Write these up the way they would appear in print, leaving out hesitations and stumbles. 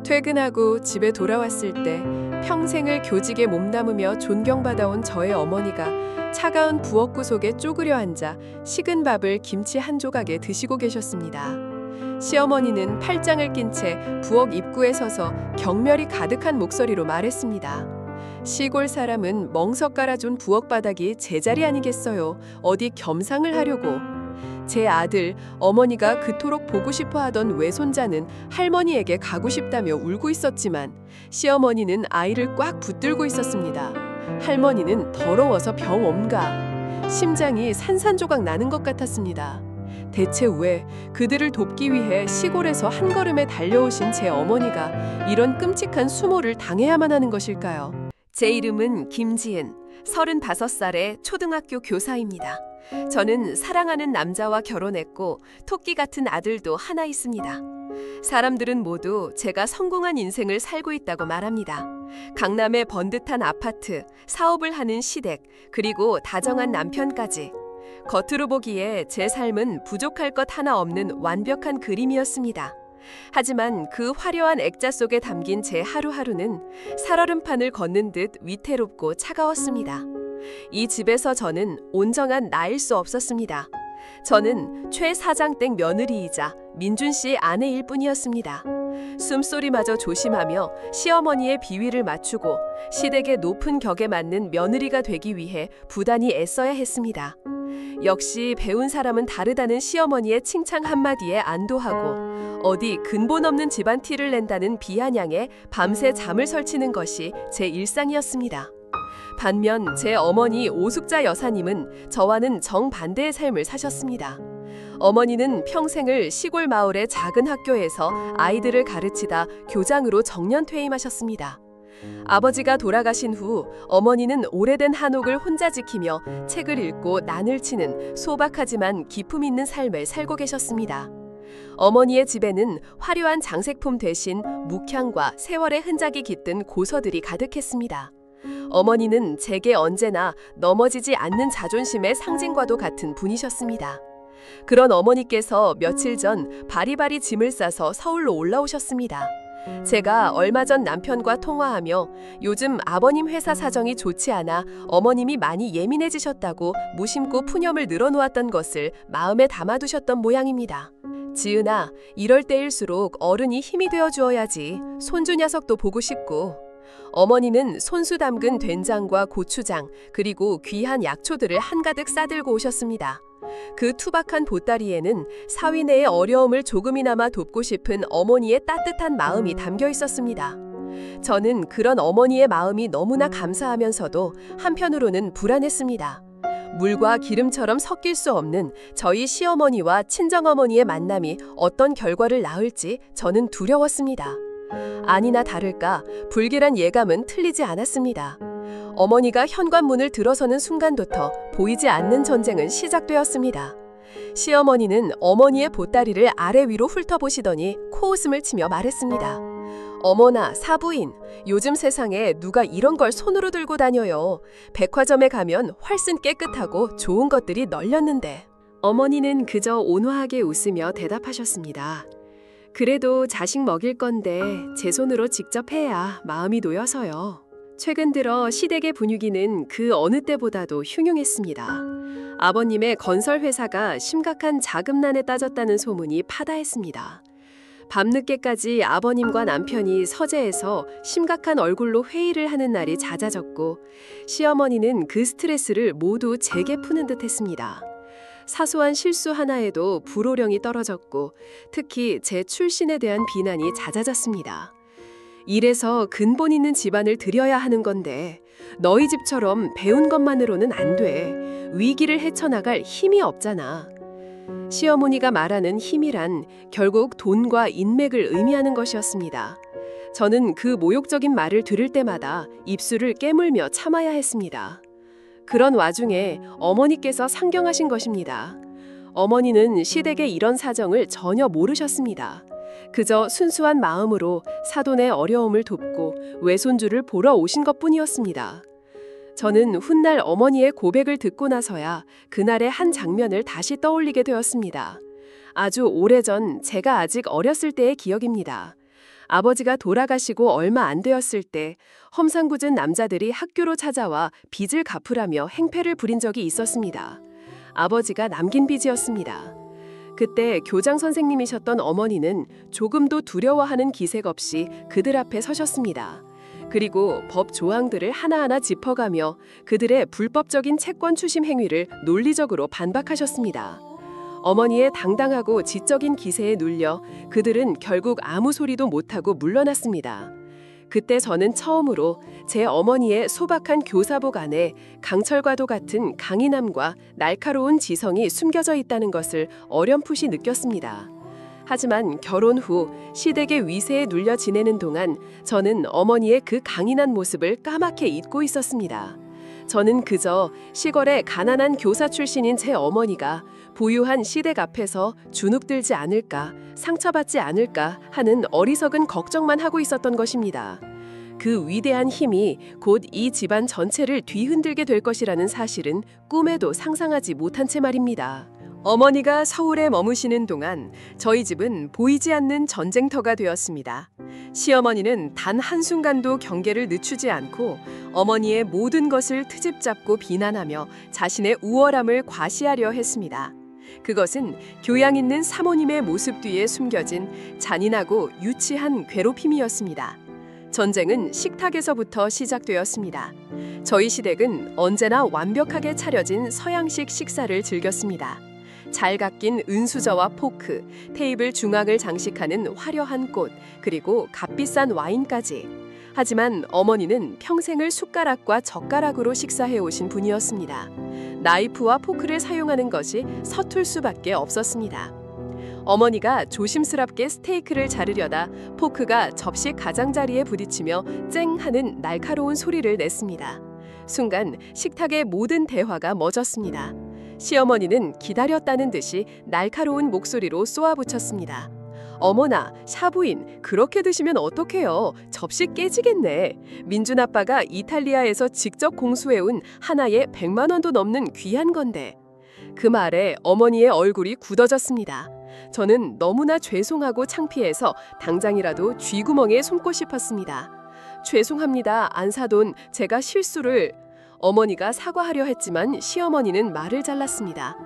퇴근하고 집에 돌아왔을 때 평생을 교직에 몸담으며 존경받아온 저의 어머니가 차가운 부엌구 속에 쪼그려 앉아 식은 밥을 김치 한 조각에 드시고 계셨습니다. 시어머니는 팔짱을 낀 채 부엌 입구에 서서 경멸이 가득한 목소리로 말했습니다. 시골 사람은 멍석 깔아준 부엌 바닥이 제자리 아니겠어요. 어디 겸상을 하려고. 제 아들, 어머니가 그토록 보고 싶어 하던 외손자는 할머니에게 가고 싶다며 울고 있었지만 시어머니는 아이를 꽉 붙들고 있었습니다. 할머니는 더러워서 병 엄가. 심장이 산산조각 나는 것 같았습니다. 대체 왜 그들을 돕기 위해 시골에서 한 걸음에 달려오신 제 어머니가 이런 끔찍한 수모를 당해야만 하는 것일까요? 제 이름은 김지은, 35살의 초등학교 교사입니다. 저는 사랑하는 남자와 결혼했고 토끼 같은 아들도 하나 있습니다. 사람들은 모두 제가 성공한 인생을 살고 있다고 말합니다. 강남의 번듯한 아파트, 사업을 하는 시댁, 그리고 다정한 남편까지. 겉으로 보기에 제 삶은 부족할 것 하나 없는 완벽한 그림이었습니다. 하지만 그 화려한 액자 속에 담긴 제 하루하루는 살얼음판을 걷는 듯 위태롭고 차가웠습니다. 이 집에서 저는 온전한 나일 수 없었습니다. 저는 최 사장댁 며느리이자 민준 씨의 아내일 뿐이었습니다. 숨소리마저 조심하며 시어머니의 비위를 맞추고 시댁의 높은 격에 맞는 며느리가 되기 위해 부단히 애써야 했습니다. 역시 배운 사람은 다르다는 시어머니의 칭찬 한마디에 안도하고 어디 근본 없는 집안 티를 낸다는 비아냥에 밤새 잠을 설치는 것이 제 일상이었습니다. 반면 제 어머니 오숙자 여사님은 저와는 정반대의 삶을 사셨습니다. 어머니는 평생을 시골 마을의 작은 학교에서 아이들을 가르치다 교장으로 정년 퇴임하셨습니다. 아버지가 돌아가신 후 어머니는 오래된 한옥을 혼자 지키며 책을 읽고 난을 치는 소박하지만 기품 있는 삶을 살고 계셨습니다. 어머니의 집에는 화려한 장식품 대신 묵향과 세월의 흔적이 깃든 고서들이 가득했습니다. 어머니는 제게 언제나 넘어지지 않는 자존심의 상징과도 같은 분이셨습니다. 그런 어머니께서 며칠 전 바리바리 짐을 싸서 서울로 올라오셨습니다. 제가 얼마 전 남편과 통화하며 요즘 아버님 회사 사정이 좋지 않아 어머님이 많이 예민해지셨다고 무심코 푸념을 늘어놓았던 것을 마음에 담아두셨던 모양입니다. 지은아, 이럴 때일수록 어른이 힘이 되어주어야지. 손주 녀석도 보고 싶고. 어머니는 손수 담근 된장과 고추장 그리고 귀한 약초들을 한가득 싸들고 오셨습니다. 그 투박한 보따리에는 사위네의 어려움을 조금이나마 돕고 싶은 어머니의 따뜻한 마음이 담겨 있었습니다. 저는 그런 어머니의 마음이 너무나 감사하면서도 한편으로는 불안했습니다. 물과 기름처럼 섞일 수 없는 저희 시어머니와 친정어머니의 만남이 어떤 결과를 낳을지 저는 두려웠습니다. 아니나 다를까 불길한 예감은 틀리지 않았습니다. 어머니가 현관문을 들어서는 순간부터 보이지 않는 전쟁은 시작되었습니다. 시어머니는 어머니의 보따리를 아래 위로 훑어보시더니 코웃음을 치며 말했습니다. 어머나 사부인, 요즘 세상에 누가 이런 걸 손으로 들고 다녀요. 백화점에 가면 훨씬 깨끗하고 좋은 것들이 널렸는데. 어머니는 그저 온화하게 웃으며 대답하셨습니다. 그래도 자식 먹일 건데 제 손으로 직접 해야 마음이 놓여서요. 최근 들어 시댁의 분위기는 그 어느 때보다도 흉흉했습니다. 아버님의 건설회사가 심각한 자금난에 따졌다는 소문이 파다했습니다. 밤늦게까지 아버님과 남편이 서재에서 심각한 얼굴로 회의를 하는 날이 잦아졌고 시어머니는 그 스트레스를 모두 제게 푸는 듯 했습니다. 사소한 실수 하나에도 불호령이 떨어졌고 특히 제 출신에 대한 비난이 잦아졌습니다. 이래서 근본 있는 집안을 들여야 하는 건데 너희 집처럼 배운 것만으로는 안 돼. 위기를 헤쳐나갈 힘이 없잖아. 시어머니가 말하는 힘이란 결국 돈과 인맥을 의미하는 것이었습니다. 저는 그 모욕적인 말을 들을 때마다 입술을 깨물며 참아야 했습니다. 그런 와중에 어머니께서 상경하신 것입니다. 어머니는 시댁의 이런 사정을 전혀 모르셨습니다. 그저 순수한 마음으로 사돈의 어려움을 돕고 외손주를 보러 오신 것뿐이었습니다. 저는 훗날 어머니의 고백을 듣고 나서야 그날의 한 장면을 다시 떠올리게 되었습니다. 아주 오래전 제가 아직 어렸을 때의 기억입니다. 아버지가 돌아가시고 얼마 안 되었을 때 험상궂은 남자들이 학교로 찾아와 빚을 갚으라며 행패를 부린 적이 있었습니다. 아버지가 남긴 빚이었습니다. 그때 교장 선생님이셨던 어머니는 조금도 두려워하는 기색 없이 그들 앞에 서셨습니다. 그리고 법 조항들을 하나하나 짚어가며 그들의 불법적인 채권 추심 행위를 논리적으로 반박하셨습니다. 어머니의 당당하고 지적인 기세에 눌려 그들은 결국 아무 소리도 못하고 물러났습니다. 그때 저는 처음으로 제 어머니의 소박한 교사복 안에 강철과도 같은 강인함과 날카로운 지성이 숨겨져 있다는 것을 어렴풋이 느꼈습니다. 하지만 결혼 후 시댁의 위세에 눌려 지내는 동안 저는 어머니의 그 강인한 모습을 까맣게 잊고 있었습니다. 저는 그저 시골의 가난한 교사 출신인 제 어머니가 부유한 시댁 앞에서 주눅들지 않을까, 상처받지 않을까 하는 어리석은 걱정만 하고 있었던 것입니다. 그 위대한 힘이 곧 이 집안 전체를 뒤흔들게 될 것이라는 사실은 꿈에도 상상하지 못한 채 말입니다. 어머니가 서울에 머무시는 동안 저희 집은 보이지 않는 전쟁터가 되었습니다. 시어머니는 단 한순간도 경계를 늦추지 않고 어머니의 모든 것을 트집잡고 비난하며 자신의 우월함을 과시하려 했습니다. 그것은 교양 있는 사모님의 모습 뒤에 숨겨진 잔인하고 유치한 괴롭힘이었습니다. 전쟁은 식탁에서부터 시작되었습니다. 저희 시댁은 언제나 완벽하게 차려진 서양식 식사를 즐겼습니다. 잘 깎인 은수저와 포크, 테이블 중앙을 장식하는 화려한 꽃, 그리고 값비싼 와인까지. 하지만 어머니는 평생을 숟가락과 젓가락으로 식사해 오신 분이었습니다. 나이프와 포크를 사용하는 것이 서툴 수밖에 없었습니다. 어머니가 조심스럽게 스테이크를 자르려다 포크가 접시 가장자리에 부딪히며 쨍 하는 날카로운 소리를 냈습니다. 순간 식탁의 모든 대화가 멎었습니다. 시어머니는 기다렸다는 듯이 날카로운 목소리로 쏘아붙였습니다. 어머나, 샤부인, 그렇게 드시면 어떡해요? 접시 깨지겠네. 민준 아빠가 이탈리아에서 직접 공수해온 하나에 100만 원도 넘는 귀한 건데. 그 말에 어머니의 얼굴이 굳어졌습니다. 저는 너무나 죄송하고 창피해서 당장이라도 쥐구멍에 숨고 싶었습니다. 죄송합니다. 안 사돈, 제가 실수를... 어머니가 사과하려 했지만 시어머니는 말을 잘랐습니다.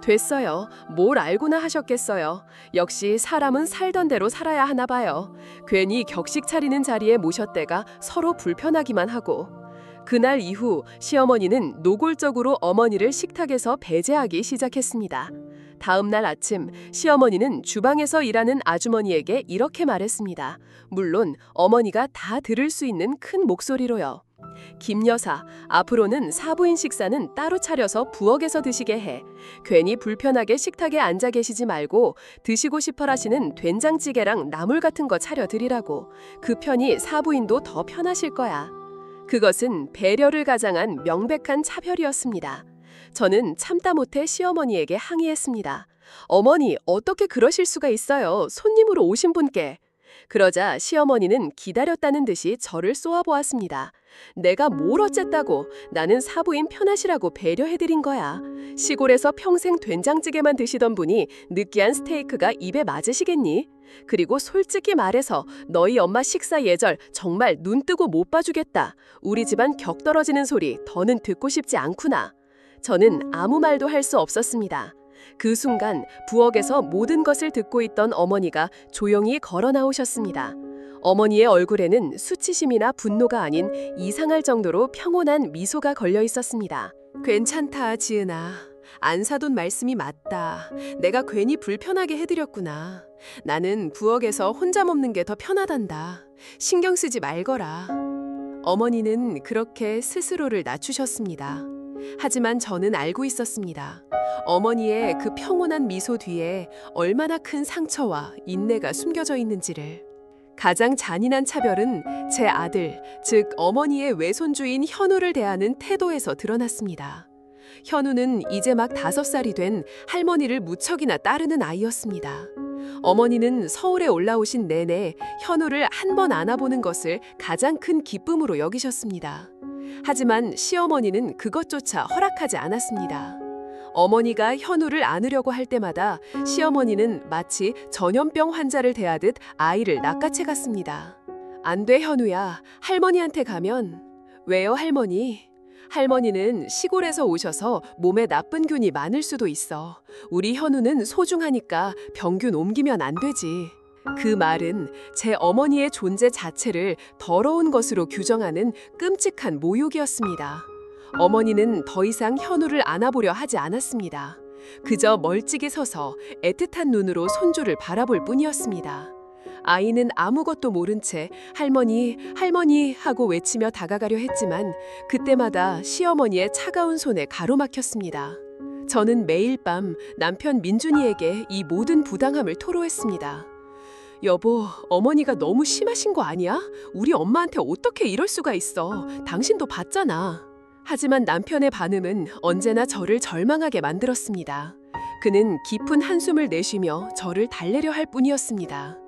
됐어요. 뭘 알고나 하셨겠어요. 역시 사람은 살던 대로 살아야 하나 봐요. 괜히 격식 차리는 자리에 모셨대가 서로 불편하기만 하고. 그날 이후 시어머니는 노골적으로 어머니를 식탁에서 배제하기 시작했습니다. 다음 날 아침 시어머니는 주방에서 일하는 아주머니에게 이렇게 말했습니다. 물론 어머니가 다 들을 수 있는 큰 목소리로요. 김 여사, 앞으로는 사부인 식사는 따로 차려서 부엌에서 드시게 해. 괜히 불편하게 식탁에 앉아 계시지 말고 드시고 싶어 하시는 된장찌개랑 나물 같은 거 차려드리라고. 그 편이 사부인도 더 편하실 거야. 그것은 배려를 가장한 명백한 차별이었습니다. 저는 참다 못해 시어머니에게 항의했습니다. 어머니, 어떻게 그러실 수가 있어요? 손님으로 오신 분께. 그러자 시어머니는 기다렸다는 듯이 저를 쏘아보았습니다. 내가 뭘 어쨌다고? 나는 사부인 편하시라고 배려해드린 거야. 시골에서 평생 된장찌개만 드시던 분이 느끼한 스테이크가 입에 맞으시겠니? 그리고 솔직히 말해서 너희 엄마 식사 예절 정말 눈 뜨고 못 봐주겠다. 우리 집안 격 떨어지는 소리 더는 듣고 싶지 않구나. 저는 아무 말도 할 수 없었습니다. 그 순간 부엌에서 모든 것을 듣고 있던 어머니가 조용히 걸어 나오셨습니다. 어머니의 얼굴에는 수치심이나 분노가 아닌 이상할 정도로 평온한 미소가 걸려 있었습니다. 괜찮다, 지은아. 안사돈 말씀이 맞다. 내가 괜히 불편하게 해드렸구나. 나는 부엌에서 혼자 먹는 게 더 편하단다. 신경 쓰지 말거라. 어머니는 그렇게 스스로를 낮추셨습니다. 하지만 저는 알고 있었습니다. 어머니의 그 평온한 미소 뒤에 얼마나 큰 상처와 인내가 숨겨져 있는지를. 가장 잔인한 차별은 제 아들, 즉 어머니의 외손주인 현우를 대하는 태도에서 드러났습니다. 현우는 이제 막 5살이 된 할머니를 무척이나 따르는 아이였습니다. 어머니는 서울에 올라오신 내내 현우를 한 번 안아보는 것을 가장 큰 기쁨으로 여기셨습니다. 하지만 시어머니는 그것조차 허락하지 않았습니다. 어머니가 현우를 안으려고 할 때마다 시어머니는 마치 전염병 환자를 대하듯 아이를 낚아채 갔습니다. 안 돼, 현우야. 할머니한테 가면. 왜요, 할머니? 할머니는 시골에서 오셔서 몸에 나쁜 균이 많을 수도 있어. 우리 현우는 소중하니까 병균 옮기면 안 되지. 그 말은 제 어머니의 존재 자체를 더러운 것으로 규정하는 끔찍한 모욕이었습니다. 어머니는 더 이상 현우를 안아보려 하지 않았습니다. 그저 멀찍이 서서 애틋한 눈으로 손주를 바라볼 뿐이었습니다. 아이는 아무것도 모른 채 할머니, 할머니 하고 외치며 다가가려 했지만 그때마다 시어머니의 차가운 손에 가로막혔습니다. 저는 매일 밤 남편 민준이에게 이 모든 부당함을 토로했습니다. 여보, 어머니가 너무 심하신 거 아니야? 우리 엄마한테 어떻게 이럴 수가 있어? 당신도 봤잖아. 하지만 남편의 반응은 언제나 저를 절망하게 만들었습니다. 그는 깊은 한숨을 내쉬며 저를 달래려 할 뿐이었습니다.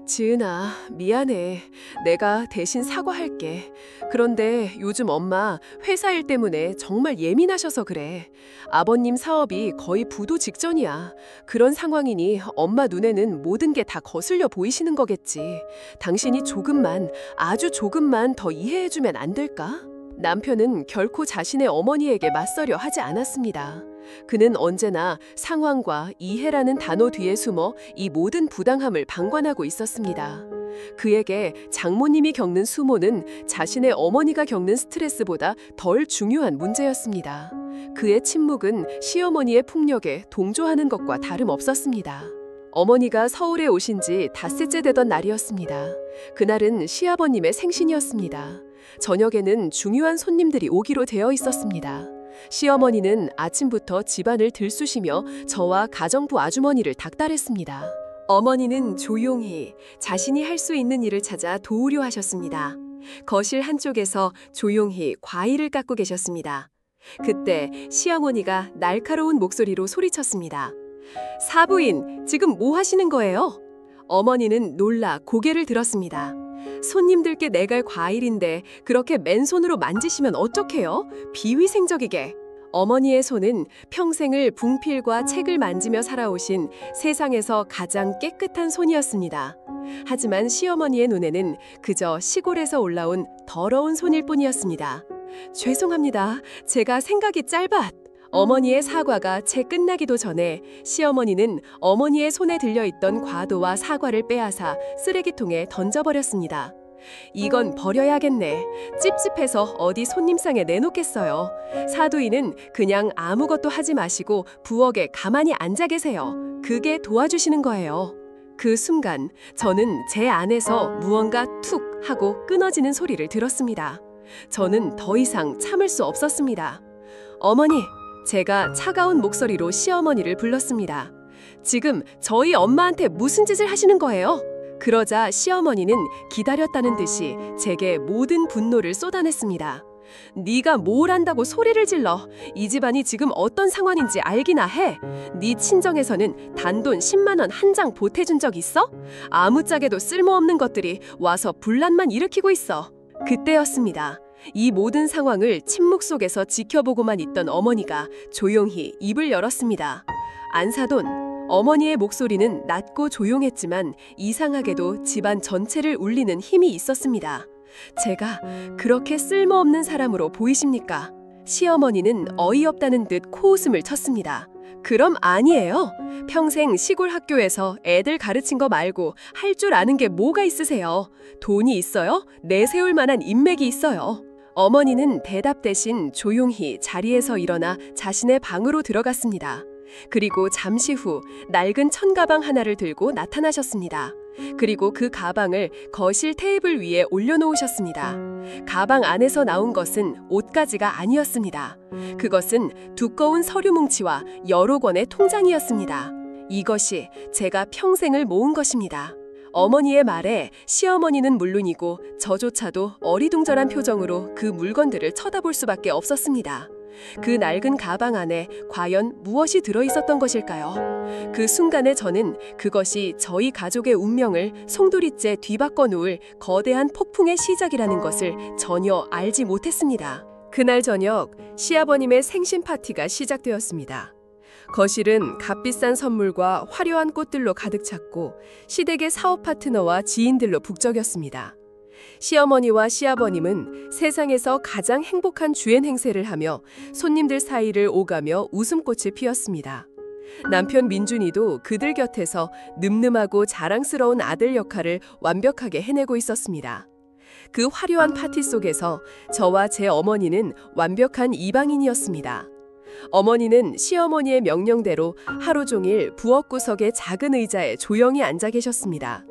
지은아, 미안해. 내가 대신 사과할게. 그런데 요즘 엄마 회사 일 때문에 정말 예민하셔서 그래. 아버님 사업이 거의 부도 직전이야. 그런 상황이니 엄마 눈에는 모든 게 다 거슬려 보이시는 거겠지. 당신이 조금만, 아주 조금만 더 이해해주면 안 될까? 남편은 결코 자신의 어머니에게 맞서려 하지 않았습니다. 그는 언제나 상황과 이해라는 단어 뒤에 숨어 이 모든 부당함을 방관하고 있었습니다. 그에게 장모님이 겪는 수모는 자신의 어머니가 겪는 스트레스보다 덜 중요한 문제였습니다. 그의 침묵은 시어머니의 폭력에 동조하는 것과 다름없었습니다. 어머니가 서울에 오신 지 닷새째 되던 날이었습니다. 그날은 시아버님의 생신이었습니다. 저녁에는 중요한 손님들이 오기로 되어 있었습니다. 시어머니는 아침부터 집안을 들쑤시며 저와 가정부 아주머니를 닥달했습니다. 어머니는 조용히 자신이 할 수 있는 일을 찾아 도우려 하셨습니다. 거실 한쪽에서 조용히 과일을 깎고 계셨습니다. 그때 시어머니가 날카로운 목소리로 소리쳤습니다. 사부인, 지금 뭐 하시는 거예요? 어머니는 놀라 고개를 들었습니다. 손님들께 내갈 과일인데 그렇게 맨손으로 만지시면 어떡해요? 비위생적이게. 어머니의 손은 평생을 붕필과 책을 만지며 살아오신 세상에서 가장 깨끗한 손이었습니다. 하지만 시어머니의 눈에는 그저 시골에서 올라온 더러운 손일 뿐이었습니다. 죄송합니다. 제가 생각이 짧아. 어머니의 사과가 채 끝나기도 전에 시어머니는 어머니의 손에 들려있던 과도와 사과를 빼앗아 쓰레기통에 던져버렸습니다. 이건 버려야겠네. 찝찝해서 어디 손님상에 내놓겠어요. 사두이는 그냥 아무것도 하지 마시고 부엌에 가만히 앉아 계세요. 그게 도와주시는 거예요. 그 순간 저는 제 안에서 무언가 툭 하고 끊어지는 소리를 들었습니다. 저는 더 이상 참을 수 없었습니다. 어머니, 제가 차가운 목소리로 시어머니를 불렀습니다. 지금 저희 엄마한테 무슨 짓을 하시는 거예요? 그러자 시어머니는 기다렸다는 듯이 제게 모든 분노를 쏟아냈습니다. 네가 뭘 안다고 소리를 질러. 이 집안이 지금 어떤 상황인지 알기나 해. 네 친정에서는 단돈 10만 원 한 장 보태준 적 있어? 아무짝에도 쓸모없는 것들이 와서 분란만 일으키고 있어. 그때였습니다. 이 모든 상황을 침묵 속에서 지켜보고만 있던 어머니가 조용히 입을 열었습니다. 안사돈. 어머니의 목소리는 낮고 조용했지만 이상하게도 집안 전체를 울리는 힘이 있었습니다. 제가 그렇게 쓸모없는 사람으로 보이십니까? 시어머니는 어이없다는 듯 코웃음을 쳤습니다. 그럼 아니에요. 평생 시골 학교에서 애들 가르친 거 말고 할 줄 아는 게 뭐가 있으세요? 돈이 있어요? 내세울 만한 인맥이 있어요. 어머니는 대답 대신 조용히 자리에서 일어나 자신의 방으로 들어갔습니다. 그리고 잠시 후 낡은 천가방 하나를 들고 나타나셨습니다. 그리고 그 가방을 거실 테이블 위에 올려놓으셨습니다. 가방 안에서 나온 것은 옷가지가 아니었습니다. 그것은 두꺼운 서류 뭉치와 여러 권의 통장이었습니다. 이것이 제가 평생을 모은 것입니다. 어머니의 말에 시어머니는 물론이고 저조차도 어리둥절한 표정으로 그 물건들을 쳐다볼 수밖에 없었습니다. 그 낡은 가방 안에 과연 무엇이 들어있었던 것일까요? 그 순간에 저는 그것이 저희 가족의 운명을 송두리째 뒤바꿔 놓을 거대한 폭풍의 시작이라는 것을 전혀 알지 못했습니다. 그날 저녁 시아버님의 생신 파티가 시작되었습니다. 거실은 값비싼 선물과 화려한 꽃들로 가득 찼고 시댁의 사업 파트너와 지인들로 북적였습니다. 시어머니와 시아버님은 세상에서 가장 행복한 주엔 행세를 하며 손님들 사이를 오가며 웃음꽃을 피웠습니다. 남편 민준이도 그들 곁에서 늠름하고 자랑스러운 아들 역할을 완벽하게 해내고 있었습니다. 그 화려한 파티 속에서 저와 제 어머니는 완벽한 이방인이었습니다. 어머니는 시어머니의 명령대로 하루 종일 부엌구석의 작은 의자에 조용히 앉아 계셨습니다.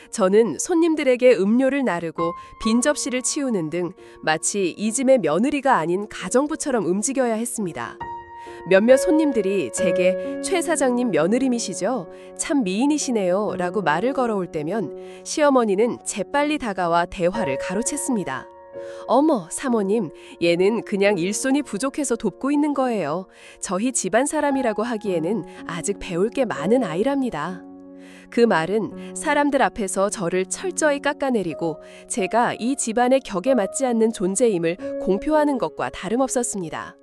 저는 손님들에게 음료를 나르고 빈 접시를 치우는 등 마치 이 집의 며느리가 아닌 가정부처럼 움직여야 했습니다. 몇몇 손님들이 제게 최 사장님 며느님이시죠? 참 미인이시네요 라고 말을 걸어올 때면 시어머니는 재빨리 다가와 대화를 가로챘습니다. 어머, 사모님, 얘는 그냥 일손이 부족해서 돕고 있는 거예요. 저희 집안 사람이라고 하기에는 아직 배울 게 많은 아이랍니다. 그 말은 사람들 앞에서 저를 철저히 깎아내리고 제가 이 집안의 격에 맞지 않는 존재임을 공표하는 것과 다름없었습니다.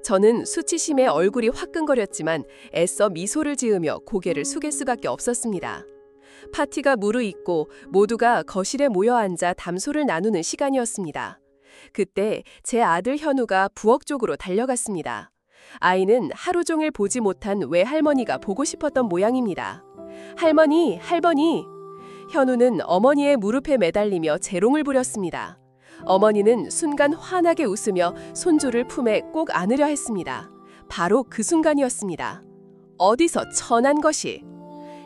저는 수치심에 얼굴이 화끈거렸지만 애써 미소를 지으며 고개를 숙일 수밖에 없었습니다. 파티가 무르익고 모두가 거실에 모여 앉아 담소를 나누는 시간이었습니다. 그때 제 아들 현우가 부엌 쪽으로 달려갔습니다. 아이는 하루 종일 보지 못한 외할머니가 보고 싶었던 모양입니다. 할머니, 할머니! 현우는 어머니의 무릎에 매달리며 재롱을 부렸습니다. 어머니는 순간 환하게 웃으며 손주를 품에 꼭 안으려 했습니다. 바로 그 순간이었습니다. 어디서 천한 것이!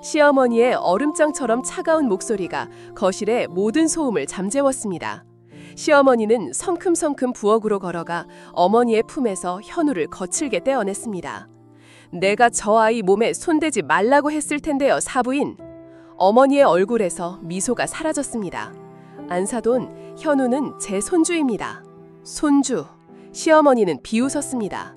시어머니의 얼음장처럼 차가운 목소리가 거실의 모든 소음을 잠재웠습니다. 시어머니는 성큼성큼 부엌으로 걸어가 어머니의 품에서 현우를 거칠게 떼어냈습니다. 내가 저 아이 몸에 손대지 말라고 했을 텐데요, 사부인. 어머니의 얼굴에서 미소가 사라졌습니다. 안사돈, 현우는 제 손주입니다. 손주. 시어머니는 비웃었습니다.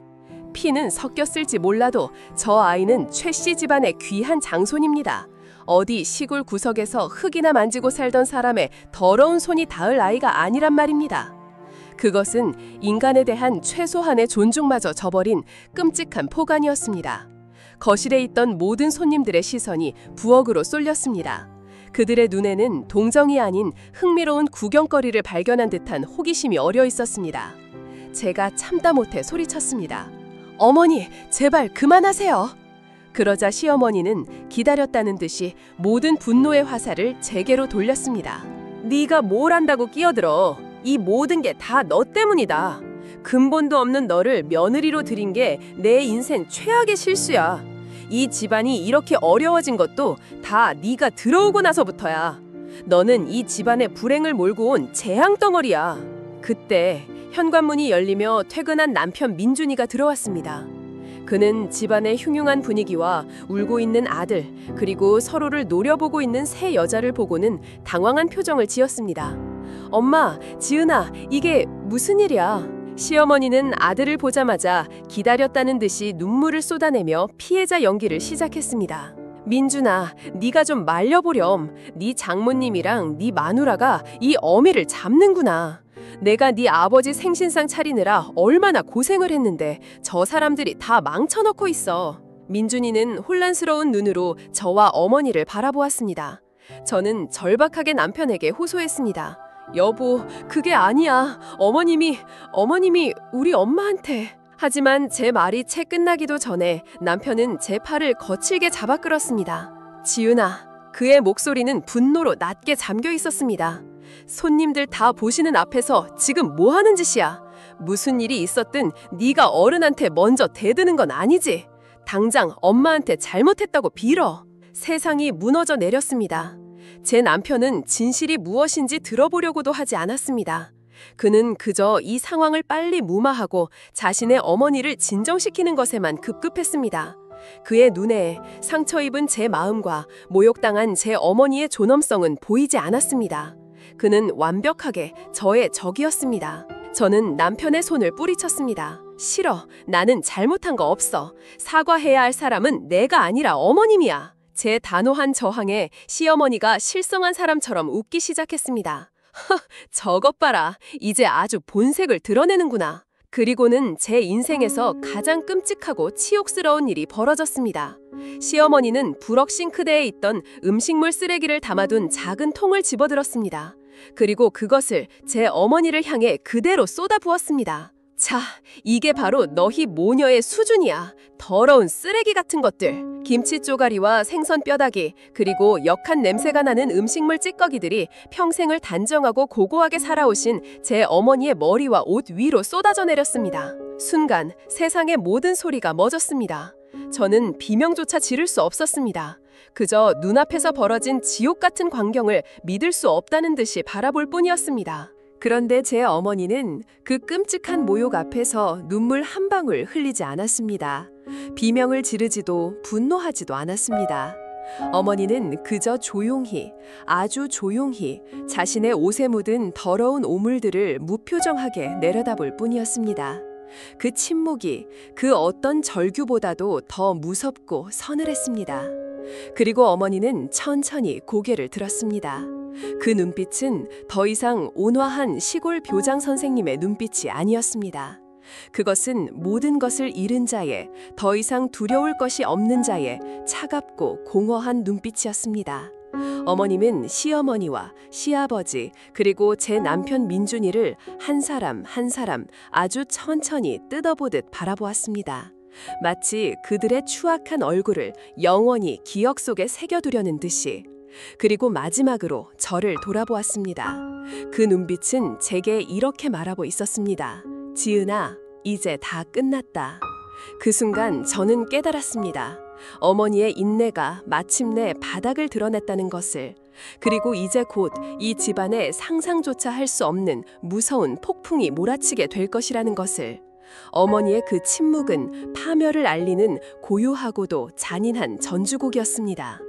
피는 섞였을지 몰라도 저 아이는 최씨 집안의 귀한 장손입니다. 어디 시골 구석에서 흙이나 만지고 살던 사람의 더러운 손이 닿을 아이가 아니란 말입니다. 그것은 인간에 대한 최소한의 존중마저 저버린 끔찍한 포관이었습니다. 거실에 있던 모든 손님들의 시선이 부엌으로 쏠렸습니다. 그들의 눈에는 동정이 아닌 흥미로운 구경거리를 발견한 듯한 호기심이 어려 있었습니다. 제가 참다 못해 소리쳤습니다. 어머니, 제발 그만하세요. 그러자 시어머니는 기다렸다는 듯이 모든 분노의 화살을 제게로 돌렸습니다. 네가 뭘 안다고 끼어들어. 이 모든 게 다 너 때문이다. 근본도 없는 너를 며느리로 들인 게 내 인생 최악의 실수야. 이 집안이 이렇게 어려워진 것도 다 네가 들어오고 나서부터야. 너는 이 집안의 불행을 몰고 온 재앙덩어리야. 그때 현관문이 열리며 퇴근한 남편 민준이가 들어왔습니다. 그는 집안의 흉흉한 분위기와 울고 있는 아들, 그리고 서로를 노려보고 있는 세 여자를 보고는 당황한 표정을 지었습니다. 엄마, 지은아, 이게 무슨 일이야? 시어머니는 아들을 보자마자 기다렸다는 듯이 눈물을 쏟아내며 피해자 연기를 시작했습니다. 민준아, 네가 좀 말려보렴. 네 장모님이랑 네 마누라가 이 어미를 잡는구나. 내가 네 아버지 생신상 차리느라 얼마나 고생을 했는데 저 사람들이 다 망쳐놓고 있어. 민준이는 혼란스러운 눈으로 저와 어머니를 바라보았습니다. 저는 절박하게 남편에게 호소했습니다. 여보, 그게 아니야. 어머님이 우리 엄마한테. 하지만 제 말이 채 끝나기도 전에 남편은 제 팔을 거칠게 잡아 끌었습니다. 지은아, 그의 목소리는 분노로 낮게 잠겨 있었습니다. 손님들 다 보시는 앞에서 지금 뭐 하는 짓이야? 무슨 일이 있었든 네가 어른한테 먼저 대드는 건 아니지. 당장 엄마한테 잘못했다고 빌어. 세상이 무너져 내렸습니다. 제 남편은 진실이 무엇인지 들어보려고도 하지 않았습니다. 그는 그저 이 상황을 빨리 무마하고 자신의 어머니를 진정시키는 것에만 급급했습니다. 그의 눈에 상처 입은 제 마음과 모욕당한 제 어머니의 존엄성은 보이지 않았습니다. 그는 완벽하게 저의 적이었습니다. 저는 남편의 손을 뿌리쳤습니다. 싫어. 나는 잘못한 거 없어. 사과해야 할 사람은 내가 아니라 어머님이야. 제 단호한 저항에 시어머니가 실성한 사람처럼 웃기 시작했습니다. 저것 봐라. 이제 아주 본색을 드러내는구나. 그리고는 제 인생에서 가장 끔찍하고 치욕스러운 일이 벌어졌습니다. 시어머니는 부엌 싱크대에 있던 음식물 쓰레기를 담아둔 작은 통을 집어들었습니다. 그리고 그것을 제 어머니를 향해 그대로 쏟아부었습니다. 자, 이게 바로 너희 모녀의 수준이야. 더러운 쓰레기 같은 것들. 김치 쪼가리와 생선 뼈다귀, 그리고 역한 냄새가 나는 음식물 찌꺼기들이 평생을 단정하고 고고하게 살아오신 제 어머니의 머리와 옷 위로 쏟아져 내렸습니다. 순간 세상의 모든 소리가 멎었습니다. 저는 비명조차 지를 수 없었습니다. 그저 눈앞에서 벌어진 지옥 같은 광경을 믿을 수 없다는 듯이 바라볼 뿐이었습니다. 그런데 제 어머니는 그 끔찍한 모욕 앞에서 눈물 한 방울 흘리지 않았습니다. 비명을 지르지도 분노하지도 않았습니다. 어머니는 그저 조용히, 아주 조용히 자신의 옷에 묻은 더러운 오물들을 무표정하게 내려다볼 뿐이었습니다. 그 침묵이 그 어떤 절규보다도 더 무섭고 서늘했습니다. 그리고 어머니는 천천히 고개를 들었습니다. 그 눈빛은 더 이상 온화한 시골 교장 선생님의 눈빛이 아니었습니다. 그것은 모든 것을 잃은 자의, 더 이상 두려울 것이 없는 자의 차갑고 공허한 눈빛이었습니다. 어머님은 시어머니와 시아버지, 그리고 제 남편 민준이를 한 사람 한 사람 아주 천천히 뜯어보듯 바라보았습니다. 마치 그들의 추악한 얼굴을 영원히 기억 속에 새겨두려는 듯이. 그리고 마지막으로 저를 돌아보았습니다. 그 눈빛은 제게 이렇게 말하고 있었습니다. 지은아, 이제 다 끝났다. 그 순간 저는 깨달았습니다. 어머니의 인내가 마침내 바닥을 드러냈다는 것을. 그리고 이제 곧 이 집안에 상상조차 할 수 없는 무서운 폭풍이 몰아치게 될 것이라는 것을. 어머니의 그 침묵은 파멸을 알리는 고요하고도 잔인한 전주곡이었습니다.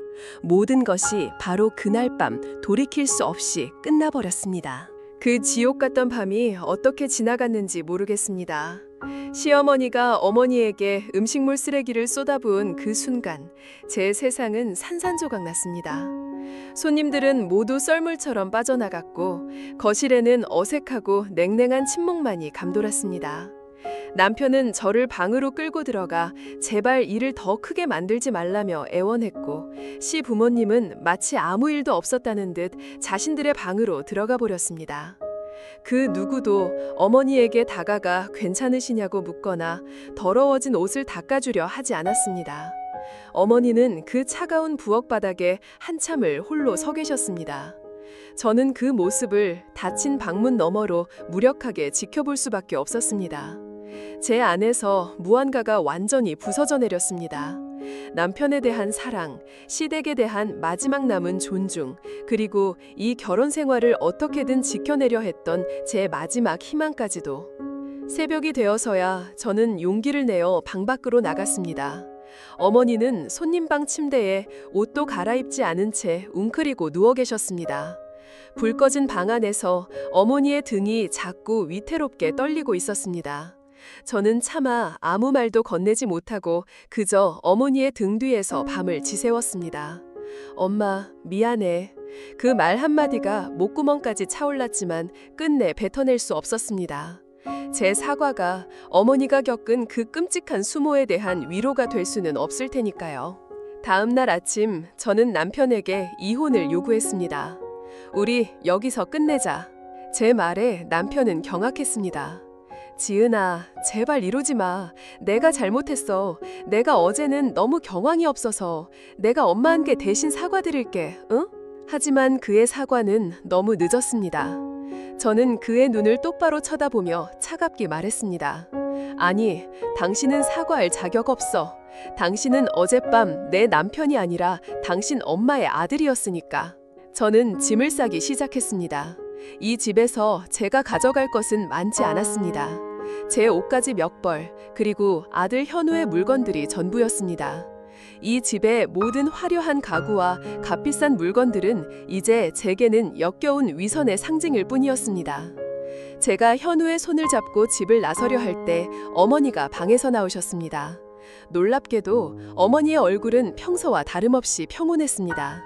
모든 것이 바로 그날 밤 돌이킬 수 없이 끝나버렸습니다. 그 지옥 같던 밤이 어떻게 지나갔는지 모르겠습니다. 시어머니가 어머니에게 음식물 쓰레기를 쏟아부은 그 순간 제 세상은 산산조각 났습니다. 손님들은 모두 썰물처럼 빠져나갔고 거실에는 어색하고 냉랭한 침묵만이 감돌았습니다. 남편은 저를 방으로 끌고 들어가 제발 일을 더 크게 만들지 말라며 애원했고 시부모님은 마치 아무 일도 없었다는 듯 자신들의 방으로 들어가 버렸습니다. 그 누구도 어머니에게 다가가 괜찮으시냐고 묻거나 더러워진 옷을 닦아주려 하지 않았습니다. 어머니는 그 차가운 부엌 바닥에 한참을 홀로 서 계셨습니다. 저는 그 모습을 닫힌 방문 너머로 무력하게 지켜볼 수밖에 없었습니다. 제 안에서 무언가가 완전히 부서져 내렸습니다. 남편에 대한 사랑, 시댁에 대한 마지막 남은 존중, 그리고 이 결혼 생활을 어떻게든 지켜내려 했던 제 마지막 희망까지도. 새벽이 되어서야 저는 용기를 내어 방 밖으로 나갔습니다. 어머니는 손님방 침대에 옷도 갈아입지 않은 채 웅크리고 누워 계셨습니다. 불 꺼진 방 안에서 어머니의 등이 자꾸 위태롭게 떨리고 있었습니다. 저는 차마 아무 말도 건네지 못하고 그저 어머니의 등 뒤에서 밤을 지새웠습니다. 엄마, 미안해. 그 말 한마디가 목구멍까지 차올랐지만 끝내 뱉어낼 수 없었습니다. 제 사과가 어머니가 겪은 그 끔찍한 수모에 대한 위로가 될 수는 없을 테니까요. 다음 날 아침 저는 남편에게 이혼을 요구했습니다. 우리 여기서 끝내자. 제 말에 남편은 경악했습니다. 지은아, 제발 이러지 마. 내가 잘못했어. 내가 어제는 너무 경황이 없어서 내가 엄마한테 대신 사과드릴게, 응? 하지만 그의 사과는 너무 늦었습니다. 저는 그의 눈을 똑바로 쳐다보며 차갑게 말했습니다. 아니, 당신은 사과할 자격 없어. 당신은 어젯밤 내 남편이 아니라 당신 엄마의 아들이었으니까. 저는 짐을 싸기 시작했습니다. 이 집에서 제가 가져갈 것은 많지 않았습니다. 제 옷가지 몇 벌, 그리고 아들 현우의 물건들이 전부였습니다. 이 집의 모든 화려한 가구와 값비싼 물건들은 이제 제게는 역겨운 위선의 상징일 뿐이었습니다. 제가 현우의 손을 잡고 집을 나서려 할 때 어머니가 방에서 나오셨습니다. 놀랍게도 어머니의 얼굴은 평소와 다름없이 평온했습니다.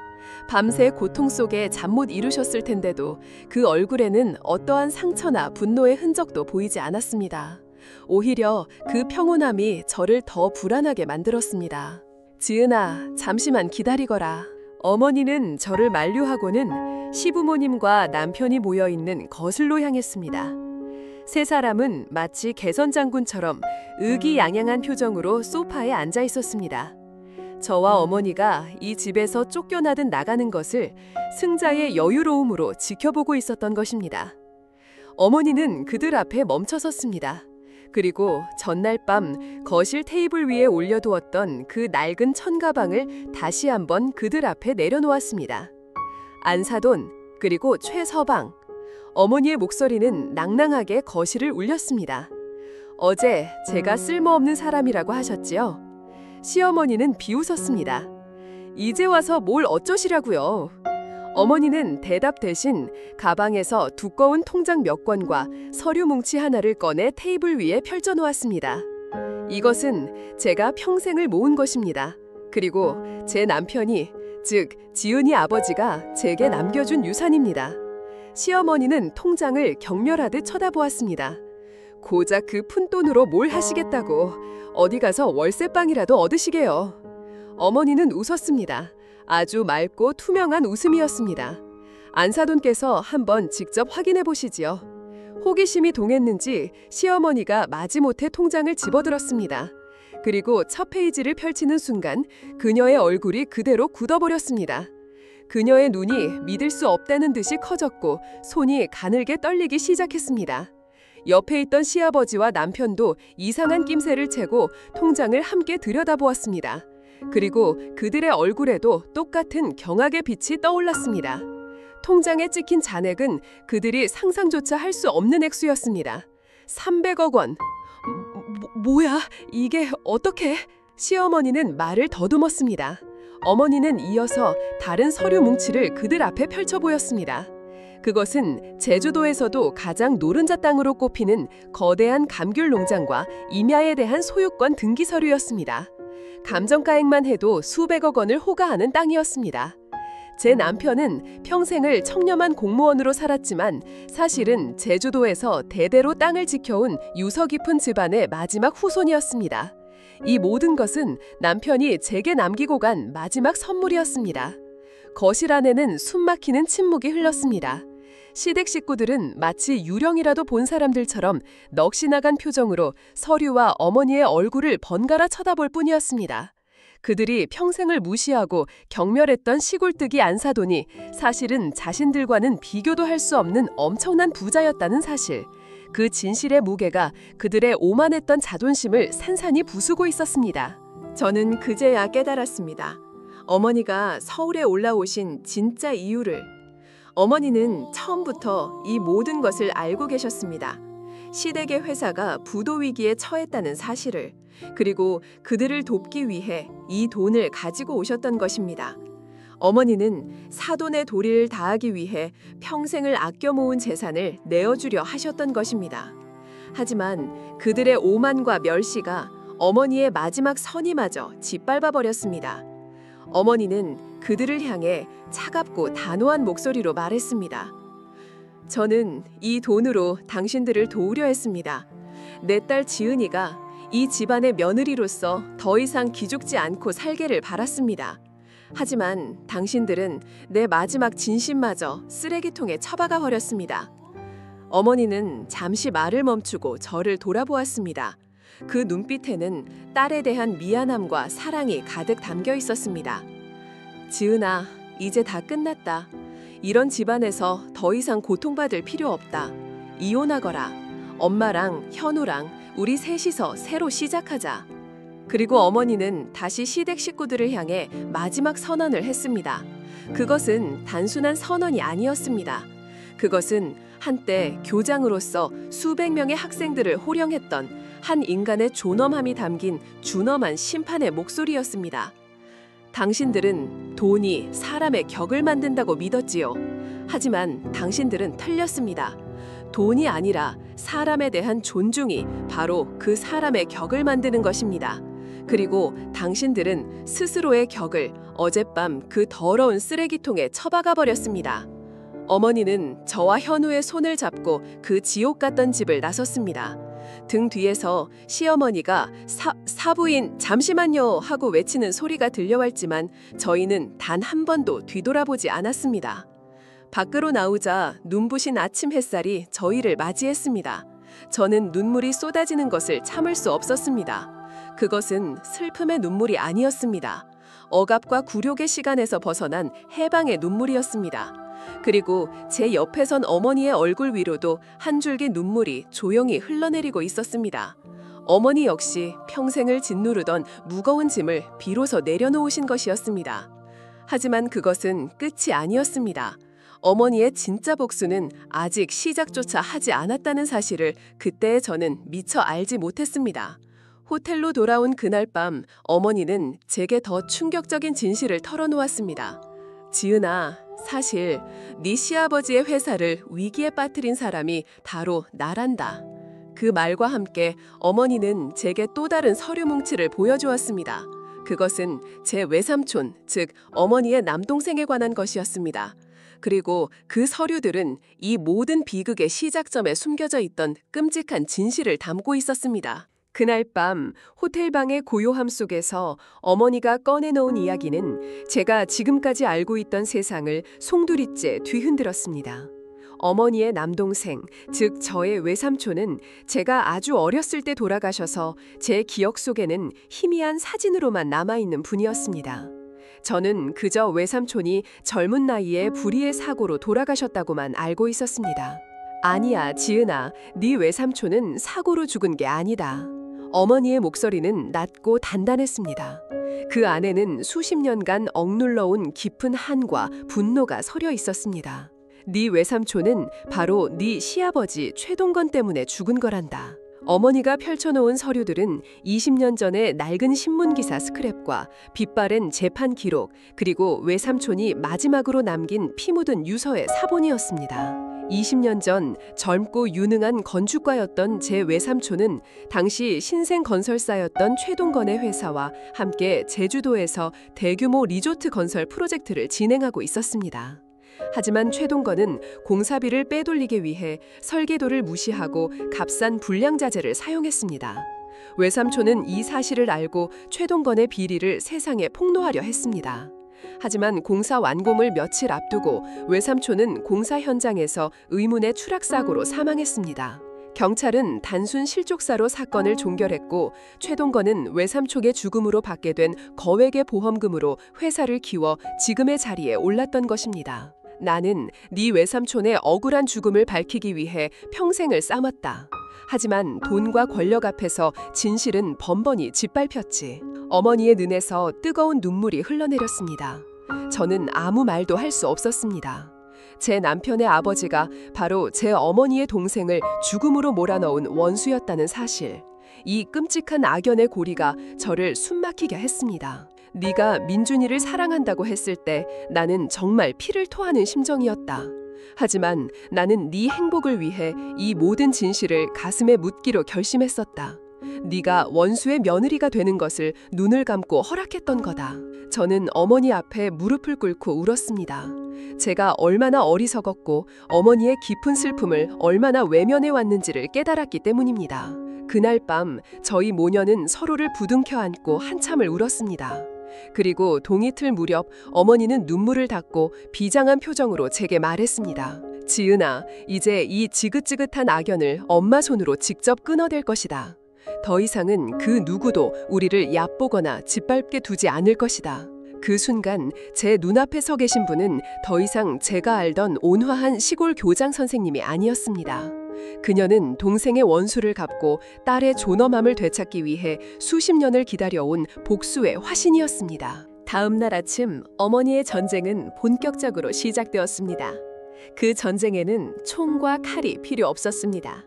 밤새 고통 속에 잠 못 이루셨을 텐데도 그 얼굴에는 어떠한 상처나 분노의 흔적도 보이지 않았습니다. 오히려 그 평온함이 저를 더 불안하게 만들었습니다. 지은아, 잠시만 기다리거라. 어머니는 저를 만류하고는 시부모님과 남편이 모여있는 거실로 향했습니다. 세 사람은 마치 개선장군처럼 의기양양한 표정으로 소파에 앉아 있었습니다. 저와 어머니가 이 집에서 쫓겨나듯 나가는 것을 승자의 여유로움으로 지켜보고 있었던 것입니다. 어머니는 그들 앞에 멈춰 섰습니다. 그리고 전날 밤 거실 테이블 위에 올려두었던 그 낡은 천가방을 다시 한번 그들 앞에 내려놓았습니다. 안사돈, 그리고 최서방. 어머니의 목소리는 낭낭하게 거실을 울렸습니다. 어제 제가 쓸모없는 사람이라고 하셨지요? 시어머니는 비웃었습니다. 이제 와서 뭘 어쩌시라고요? 어머니는 대답 대신 가방에서 두꺼운 통장 몇 권과 서류 뭉치 하나를 꺼내 테이블 위에 펼쳐놓았습니다. 이것은 제가 평생을 모은 것입니다. 그리고 제 남편이, 즉 지은이 아버지가 제게 남겨준 유산입니다. 시어머니는 통장을 경멸하듯 쳐다보았습니다. 고작 그 푼돈으로 뭘 하시겠다고, 어디 가서 월세방이라도 얻으시게요. 어머니는 웃었습니다. 아주 맑고 투명한 웃음이었습니다. 안사돈께서 한번 직접 확인해 보시지요. 호기심이 동했는지 시어머니가 마지못해 통장을 집어들었습니다. 그리고 첫 페이지를 펼치는 순간 그녀의 얼굴이 그대로 굳어버렸습니다. 그녀의 눈이 믿을 수 없다는 듯이 커졌고 손이 가늘게 떨리기 시작했습니다. 옆에 있던 시아버지와 남편도 이상한 낌새를 채고 통장을 함께 들여다보았습니다. 그리고 그들의 얼굴에도 똑같은 경악의 빛이 떠올랐습니다. 통장에 찍힌 잔액은 그들이 상상조차 할 수 없는 액수였습니다. 300억 원. 뭐야? 이게 어떻게? 시어머니는 말을 더듬었습니다. 어머니는 이어서 다른 서류 뭉치를 그들 앞에 펼쳐 보였습니다. 그것은 제주도에서도 가장 노른자 땅으로 꼽히는 거대한 감귤 농장과 임야에 대한 소유권 등기 서류였습니다. 감정가액만 해도 수백억 원을 호가하는 땅이었습니다. 제 남편은 평생을 청렴한 공무원으로 살았지만 사실은 제주도에서 대대로 땅을 지켜온 유서 깊은 집안의 마지막 후손이었습니다. 이 모든 것은 남편이 제게 남기고 간 마지막 선물이었습니다. 거실 안에는 숨막히는 침묵이 흘렀습니다. 시댁 식구들은 마치 유령이라도 본 사람들처럼 넋이 나간 표정으로 서류와 어머니의 얼굴을 번갈아 쳐다볼 뿐이었습니다. 그들이 평생을 무시하고 경멸했던 시골뜨기 안사돈이 사실은 자신들과는 비교도 할 수 없는 엄청난 부자였다는 사실. 그 진실의 무게가 그들의 오만했던 자존심을 산산이 부수고 있었습니다. 저는 그제야 깨달았습니다. 어머니가 서울에 올라오신 진짜 이유를. 어머니는 처음부터 이 모든 것을 알고 계셨습니다. 시댁의 회사가 부도 위기에 처했다는 사실을, 그리고 그들을 돕기 위해 이 돈을 가지고 오셨던 것입니다. 어머니는 사돈의 도리를 다하기 위해 평생을 아껴 모은 재산을 내어주려 하셨던 것입니다. 하지만 그들의 오만과 멸시가 어머니의 마지막 선의마저 짓밟아 버렸습니다. 어머니는 그들을 향해 차갑고 단호한 목소리로 말했습니다. 저는 이 돈으로 당신들을 도우려 했습니다. 내 딸 지은이가 이 집안의 며느리로서 더 이상 기죽지 않고 살기를 바랐습니다. 하지만 당신들은 내 마지막 진심마저 쓰레기통에 처박아 버렸습니다. 어머니는 잠시 말을 멈추고 저를 돌아보았습니다. 그 눈빛에는 딸에 대한 미안함과 사랑이 가득 담겨 있었습니다. 지은아, 이제 다 끝났다. 이런 집안에서 더 이상 고통받을 필요 없다. 이혼하거라. 엄마랑 현우랑 우리 셋이서 새로 시작하자. 그리고 어머니는 다시 시댁 식구들을 향해 마지막 선언을 했습니다. 그것은 단순한 선언이 아니었습니다. 그것은 한때 교장으로서 수백 명의 학생들을 호령했던 한 인간의 존엄함이 담긴 준엄한 심판의 목소리였습니다. 당신들은 돈이 사람의 격을 만든다고 믿었지요. 하지만 당신들은 틀렸습니다. 돈이 아니라 사람에 대한 존중이 바로 그 사람의 격을 만드는 것입니다. 그리고 당신들은 스스로의 격을 어젯밤 그 더러운 쓰레기통에 처박아 버렸습니다. 어머니는 저와 현우의 손을 잡고 그 지옥 같던 집을 나섰습니다. 등 뒤에서 시어머니가 사부인 잠시만요 하고 외치는 소리가 들려왔지만 저희는 단 한 번도 뒤돌아보지 않았습니다. 밖으로 나오자 눈부신 아침 햇살이 저희를 맞이했습니다. 저는 눈물이 쏟아지는 것을 참을 수 없었습니다. 그것은 슬픔의 눈물이 아니었습니다. 억압과 굴욕의 시간에서 벗어난 해방의 눈물이었습니다. 그리고 제 옆에 선 어머니의 얼굴 위로도 한 줄기 눈물이 조용히 흘러내리고 있었습니다. 어머니 역시 평생을 짓누르던 무거운 짐을 비로소 내려놓으신 것이었습니다. 하지만 그것은 끝이 아니었습니다. 어머니의 진짜 복수는 아직 시작조차 하지 않았다는 사실을 그때 저는 미처 알지 못했습니다. 호텔로 돌아온 그날 밤 어머니는 제게 더 충격적인 진실을 털어놓았습니다. 지은아, 사실 네 시아버지의 회사를 위기에 빠뜨린 사람이 바로 나란다. 그 말과 함께 어머니는 제게 또 다른 서류 뭉치를 보여주었습니다. 그것은 제 외삼촌, 즉 어머니의 남동생에 관한 것이었습니다. 그리고 그 서류들은 이 모든 비극의 시작점에 숨겨져 있던 끔찍한 진실을 담고 있었습니다. 그날 밤 호텔방의 고요함 속에서 어머니가 꺼내놓은 이야기는 제가 지금까지 알고 있던 세상을 송두리째 뒤흔들었습니다. 어머니의 남동생, 즉 저의 외삼촌은 제가 아주 어렸을 때 돌아가셔서 제 기억 속에는 희미한 사진으로만 남아있는 분이었습니다. 저는 그저 외삼촌이 젊은 나이에 불의의 사고로 돌아가셨다고만 알고 있었습니다. 아니야, 지은아, 네 외삼촌은 사고로 죽은 게 아니다. 어머니의 목소리는 낮고 단단했습니다. 그 안에는 수십 년간 억눌러온 깊은 한과 분노가 서려 있었습니다. 네 외삼촌은 바로 네 시아버지 최동건 때문에 죽은 거란다. 어머니가 펼쳐놓은 서류들은 20년 전의 낡은 신문기사 스크랩과 빛바랜 재판 기록, 그리고 외삼촌이 마지막으로 남긴 피 묻은 유서의 사본이었습니다. 20년 전 젊고 유능한 건축가였던 제 외삼촌은 당시 신생 건설사였던 최동건의 회사와 함께 제주도에서 대규모 리조트 건설 프로젝트를 진행하고 있었습니다. 하지만 최동건은 공사비를 빼돌리기 위해 설계도를 무시하고 값싼 불량자재를 사용했습니다. 외삼촌은 이 사실을 알고 최동건의 비리를 세상에 폭로하려 했습니다. 하지만 공사 완공을 며칠 앞두고 외삼촌은 공사 현장에서 의문의 추락사고로 사망했습니다. 경찰은 단순 실족사로 사건을 종결했고 최동건은 외삼촌의 죽음으로 받게 된 거액의 보험금으로 회사를 키워 지금의 자리에 올랐던 것입니다. 나는 네 외삼촌의 억울한 죽음을 밝히기 위해 평생을 싸웠다. 하지만 돈과 권력 앞에서 진실은 번번이 짓밟혔지. 어머니의 눈에서 뜨거운 눈물이 흘러내렸습니다. 저는 아무 말도 할 수 없었습니다. 제 남편의 아버지가 바로 제 어머니의 동생을 죽음으로 몰아넣은 원수였다는 사실. 이 끔찍한 악연의 고리가 저를 숨막히게 했습니다. 네가 민준이를 사랑한다고 했을 때 나는 정말 피를 토하는 심정이었다. 하지만 나는 네 행복을 위해 이 모든 진실을 가슴에 묻기로 결심했었다. 네가 원수의 며느리가 되는 것을 눈을 감고 허락했던 거다. 저는 어머니 앞에 무릎을 꿇고 울었습니다. 제가 얼마나 어리석었고 어머니의 깊은 슬픔을 얼마나 외면해 왔는지를 깨달았기 때문입니다. 그날 밤 저희 모녀는 서로를 부둥켜 안고 한참을 울었습니다. 그리고 동이틀 무렵 어머니는 눈물을 닦고 비장한 표정으로 제게 말했습니다. 지은아, 이제 이 지긋지긋한 악연을 엄마 손으로 직접 끊어댈 것이다. 더 이상은 그 누구도 우리를 얕보거나 짓밟게 두지 않을 것이다. 그 순간 제 눈앞에 서 계신 분은 더 이상 제가 알던 온화한 시골 교장 선생님이 아니었습니다. 그녀는 동생의 원수를 갚고 딸의 존엄함을 되찾기 위해 수십 년을 기다려온 복수의 화신이었습니다. 다음 날 아침 어머니의 전쟁은 본격적으로 시작되었습니다. 그 전쟁에는 총과 칼이 필요 없었습니다.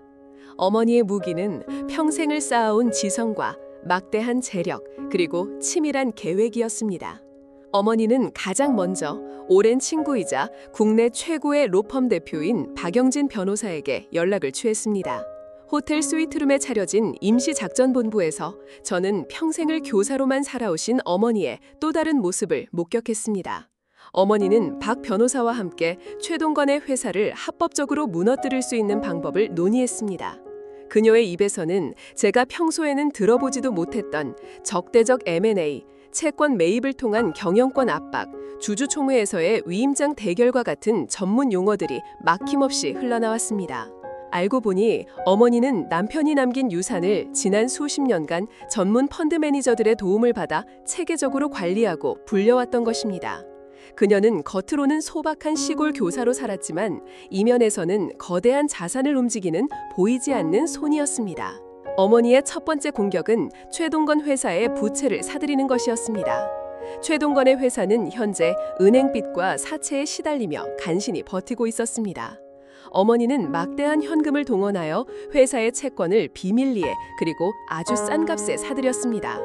어머니의 무기는 평생을 쌓아온 지성과 막대한 재력, 그리고 치밀한 계획이었습니다. 어머니는 가장 먼저 오랜 친구이자 국내 최고의 로펌 대표인 박영진 변호사에게 연락을 취했습니다. 호텔 스위트룸에 차려진 임시작전본부에서 저는 평생을 교사로만 살아오신 어머니의 또 다른 모습을 목격했습니다. 어머니는 박 변호사와 함께 최동건의 회사를 합법적으로 무너뜨릴 수 있는 방법을 논의했습니다. 그녀의 입에서는 제가 평소에는 들어보지도 못했던 적대적 M&A, 채권 매입을 통한 경영권 압박, 주주총회에서의 위임장 대결과 같은 전문 용어들이 막힘없이 흘러나왔습니다. 알고 보니 어머니는 남편이 남긴 유산을 지난 수십 년간 전문 펀드 매니저들의 도움을 받아 체계적으로 관리하고 불려왔던 것입니다. 그녀는 겉으로는 소박한 시골 교사로 살았지만 이면에서는 거대한 자산을 움직이는 보이지 않는 손이었습니다. 어머니의 첫 번째 공격은 최동건 회사의 부채를 사들이는 것이었습니다. 최동건의 회사는 현재 은행빚과 사채에 시달리며 간신히 버티고 있었습니다. 어머니는 막대한 현금을 동원하여 회사의 채권을 비밀리에 그리고 아주 싼 값에 사들였습니다.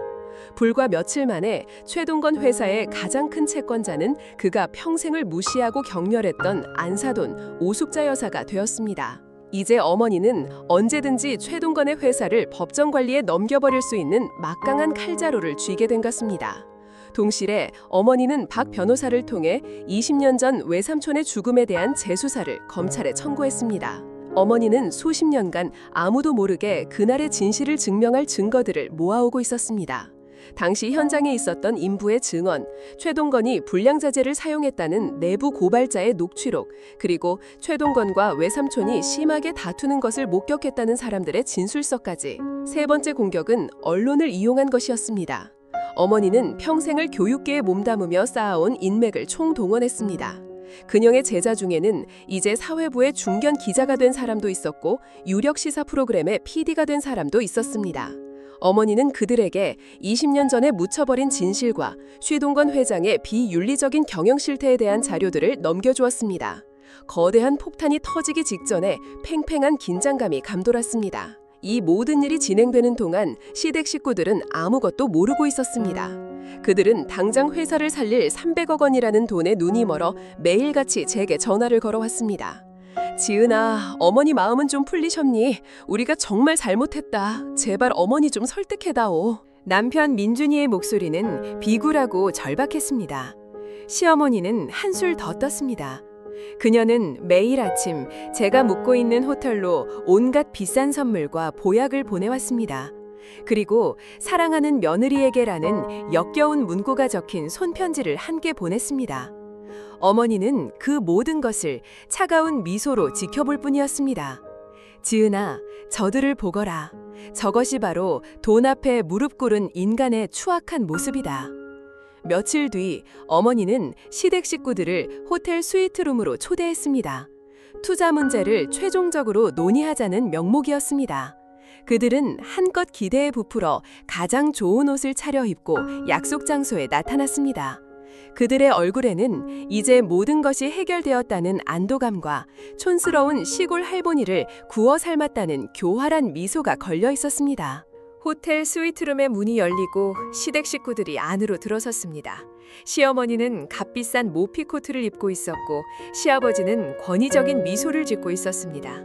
불과 며칠 만에 최동건 회사의 가장 큰 채권자는 그가 평생을 무시하고 경멸했던 안사돈 오숙자 여사가 되었습니다. 이제 어머니는 언제든지 최동건의 회사를 법정 관리에 넘겨버릴 수 있는 막강한 칼자루를 쥐게 된 것입니다. 동시에 어머니는 박 변호사를 통해 20년 전 외삼촌의 죽음에 대한 재수사를 검찰에 청구했습니다. 어머니는 수십 년간 아무도 모르게 그날의 진실을 증명할 증거들을 모아오고 있었습니다. 당시 현장에 있었던 인부의 증언, 최동건이 불량자재를 사용했다는 내부 고발자의 녹취록, 그리고 최동건과 외삼촌이 심하게 다투는 것을 목격했다는 사람들의 진술서까지. 세 번째 공격은 언론을 이용한 것이었습니다. 어머니는 평생을 교육계에 몸담으며 쌓아온 인맥을 총동원했습니다. 그녀의 제자 중에는 이제 사회부의 중견 기자가 된 사람도 있었고 유력 시사 프로그램의 PD가 된 사람도 있었습니다. 어머니는 그들에게 20년 전에 묻혀버린 진실과 최동건 회장의 비윤리적인 경영 실태에 대한 자료들을 넘겨주었습니다. 거대한 폭탄이 터지기 직전에 팽팽한 긴장감이 감돌았습니다. 이 모든 일이 진행되는 동안 시댁 식구들은 아무것도 모르고 있었습니다. 그들은 당장 회사를 살릴 300억 원이라는 돈에 눈이 멀어 매일같이 제게 전화를 걸어왔습니다. 지은아, 어머니 마음은 좀 풀리셨니? 우리가 정말 잘못했다. 제발 어머니 좀 설득해다오. 남편 민준이의 목소리는 비굴하고 절박했습니다. 시어머니는 한술 더 떴습니다. 그녀는 매일 아침 제가 묵고 있는 호텔로 온갖 비싼 선물과 보약을 보내왔습니다. 그리고 사랑하는 며느리에게라는 역겨운 문구가 적힌 손편지를 한 개 보냈습니다. 어머니는 그 모든 것을 차가운 미소로 지켜볼 뿐이었습니다. 지은아, 저들을 보거라. 저것이 바로 돈 앞에 무릎 꿇은 인간의 추악한 모습이다. 며칠 뒤 어머니는 시댁 식구들을 호텔 스위트룸으로 초대했습니다. 투자 문제를 최종적으로 논의하자는 명목이었습니다. 그들은 한껏 기대에 부풀어 가장 좋은 옷을 차려입고 약속 장소에 나타났습니다. 그들의 얼굴에는 이제 모든 것이 해결되었다는 안도감과 촌스러운 시골 할머니를 구워 삶았다는 교활한 미소가 걸려 있었습니다. 호텔 스위트룸의 문이 열리고 시댁 식구들이 안으로 들어섰습니다. 시어머니는 값비싼 모피 코트를 입고 있었고 시아버지는 권위적인 미소를 짓고 있었습니다.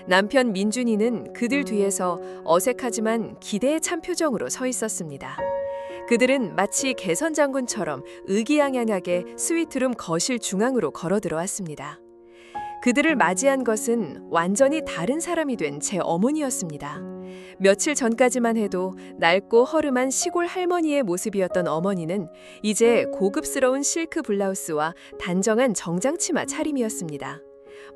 남편 민준이는 그들 뒤에서 어색하지만 기대에 찬 표정으로 서 있었습니다. 그들은 마치 개선 장군처럼 의기양양하게 스위트룸 거실 중앙으로 걸어 들어왔습니다. 그들을 맞이한 것은 완전히 다른 사람이 된 제 어머니였습니다. 며칠 전까지만 해도 낡고 허름한 시골 할머니의 모습이었던 어머니는 이제 고급스러운 실크 블라우스와 단정한 정장 치마 차림이었습니다.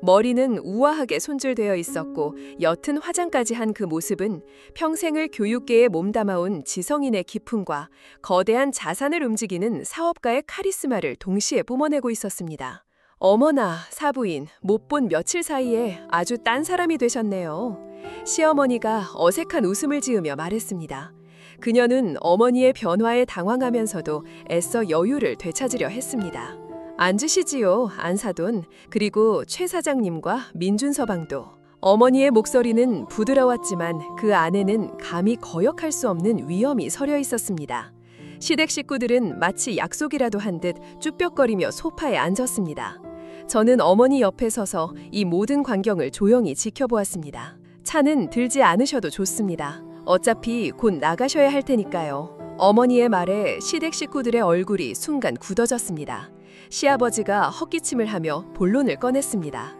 머리는 우아하게 손질되어 있었고 옅은 화장까지 한 그 모습은 평생을 교육계에 몸담아온 지성인의 기품과 거대한 자산을 움직이는 사업가의 카리스마를 동시에 뿜어내고 있었습니다. 어머나, 사부인, 못 본 며칠 사이에 아주 딴 사람이 되셨네요. 시어머니가 어색한 웃음을 지으며 말했습니다. 그녀는 어머니의 변화에 당황하면서도 애써 여유를 되찾으려 했습니다. 앉으시지요, 안사돈. 그리고 최 사장님과 민준 서방도. 어머니의 목소리는 부드러웠지만 그 안에는 감히 거역할 수 없는 위엄이 서려 있었습니다. 시댁 식구들은 마치 약속이라도 한 듯 쭈뼛거리며 소파에 앉았습니다. 저는 어머니 옆에 서서 이 모든 광경을 조용히 지켜보았습니다. 차는 들지 않으셔도 좋습니다. 어차피 곧 나가셔야 할 테니까요. 어머니의 말에 시댁 식구들의 얼굴이 순간 굳어졌습니다. 시아버지가 헛기침을 하며 본론을 꺼냈습니다.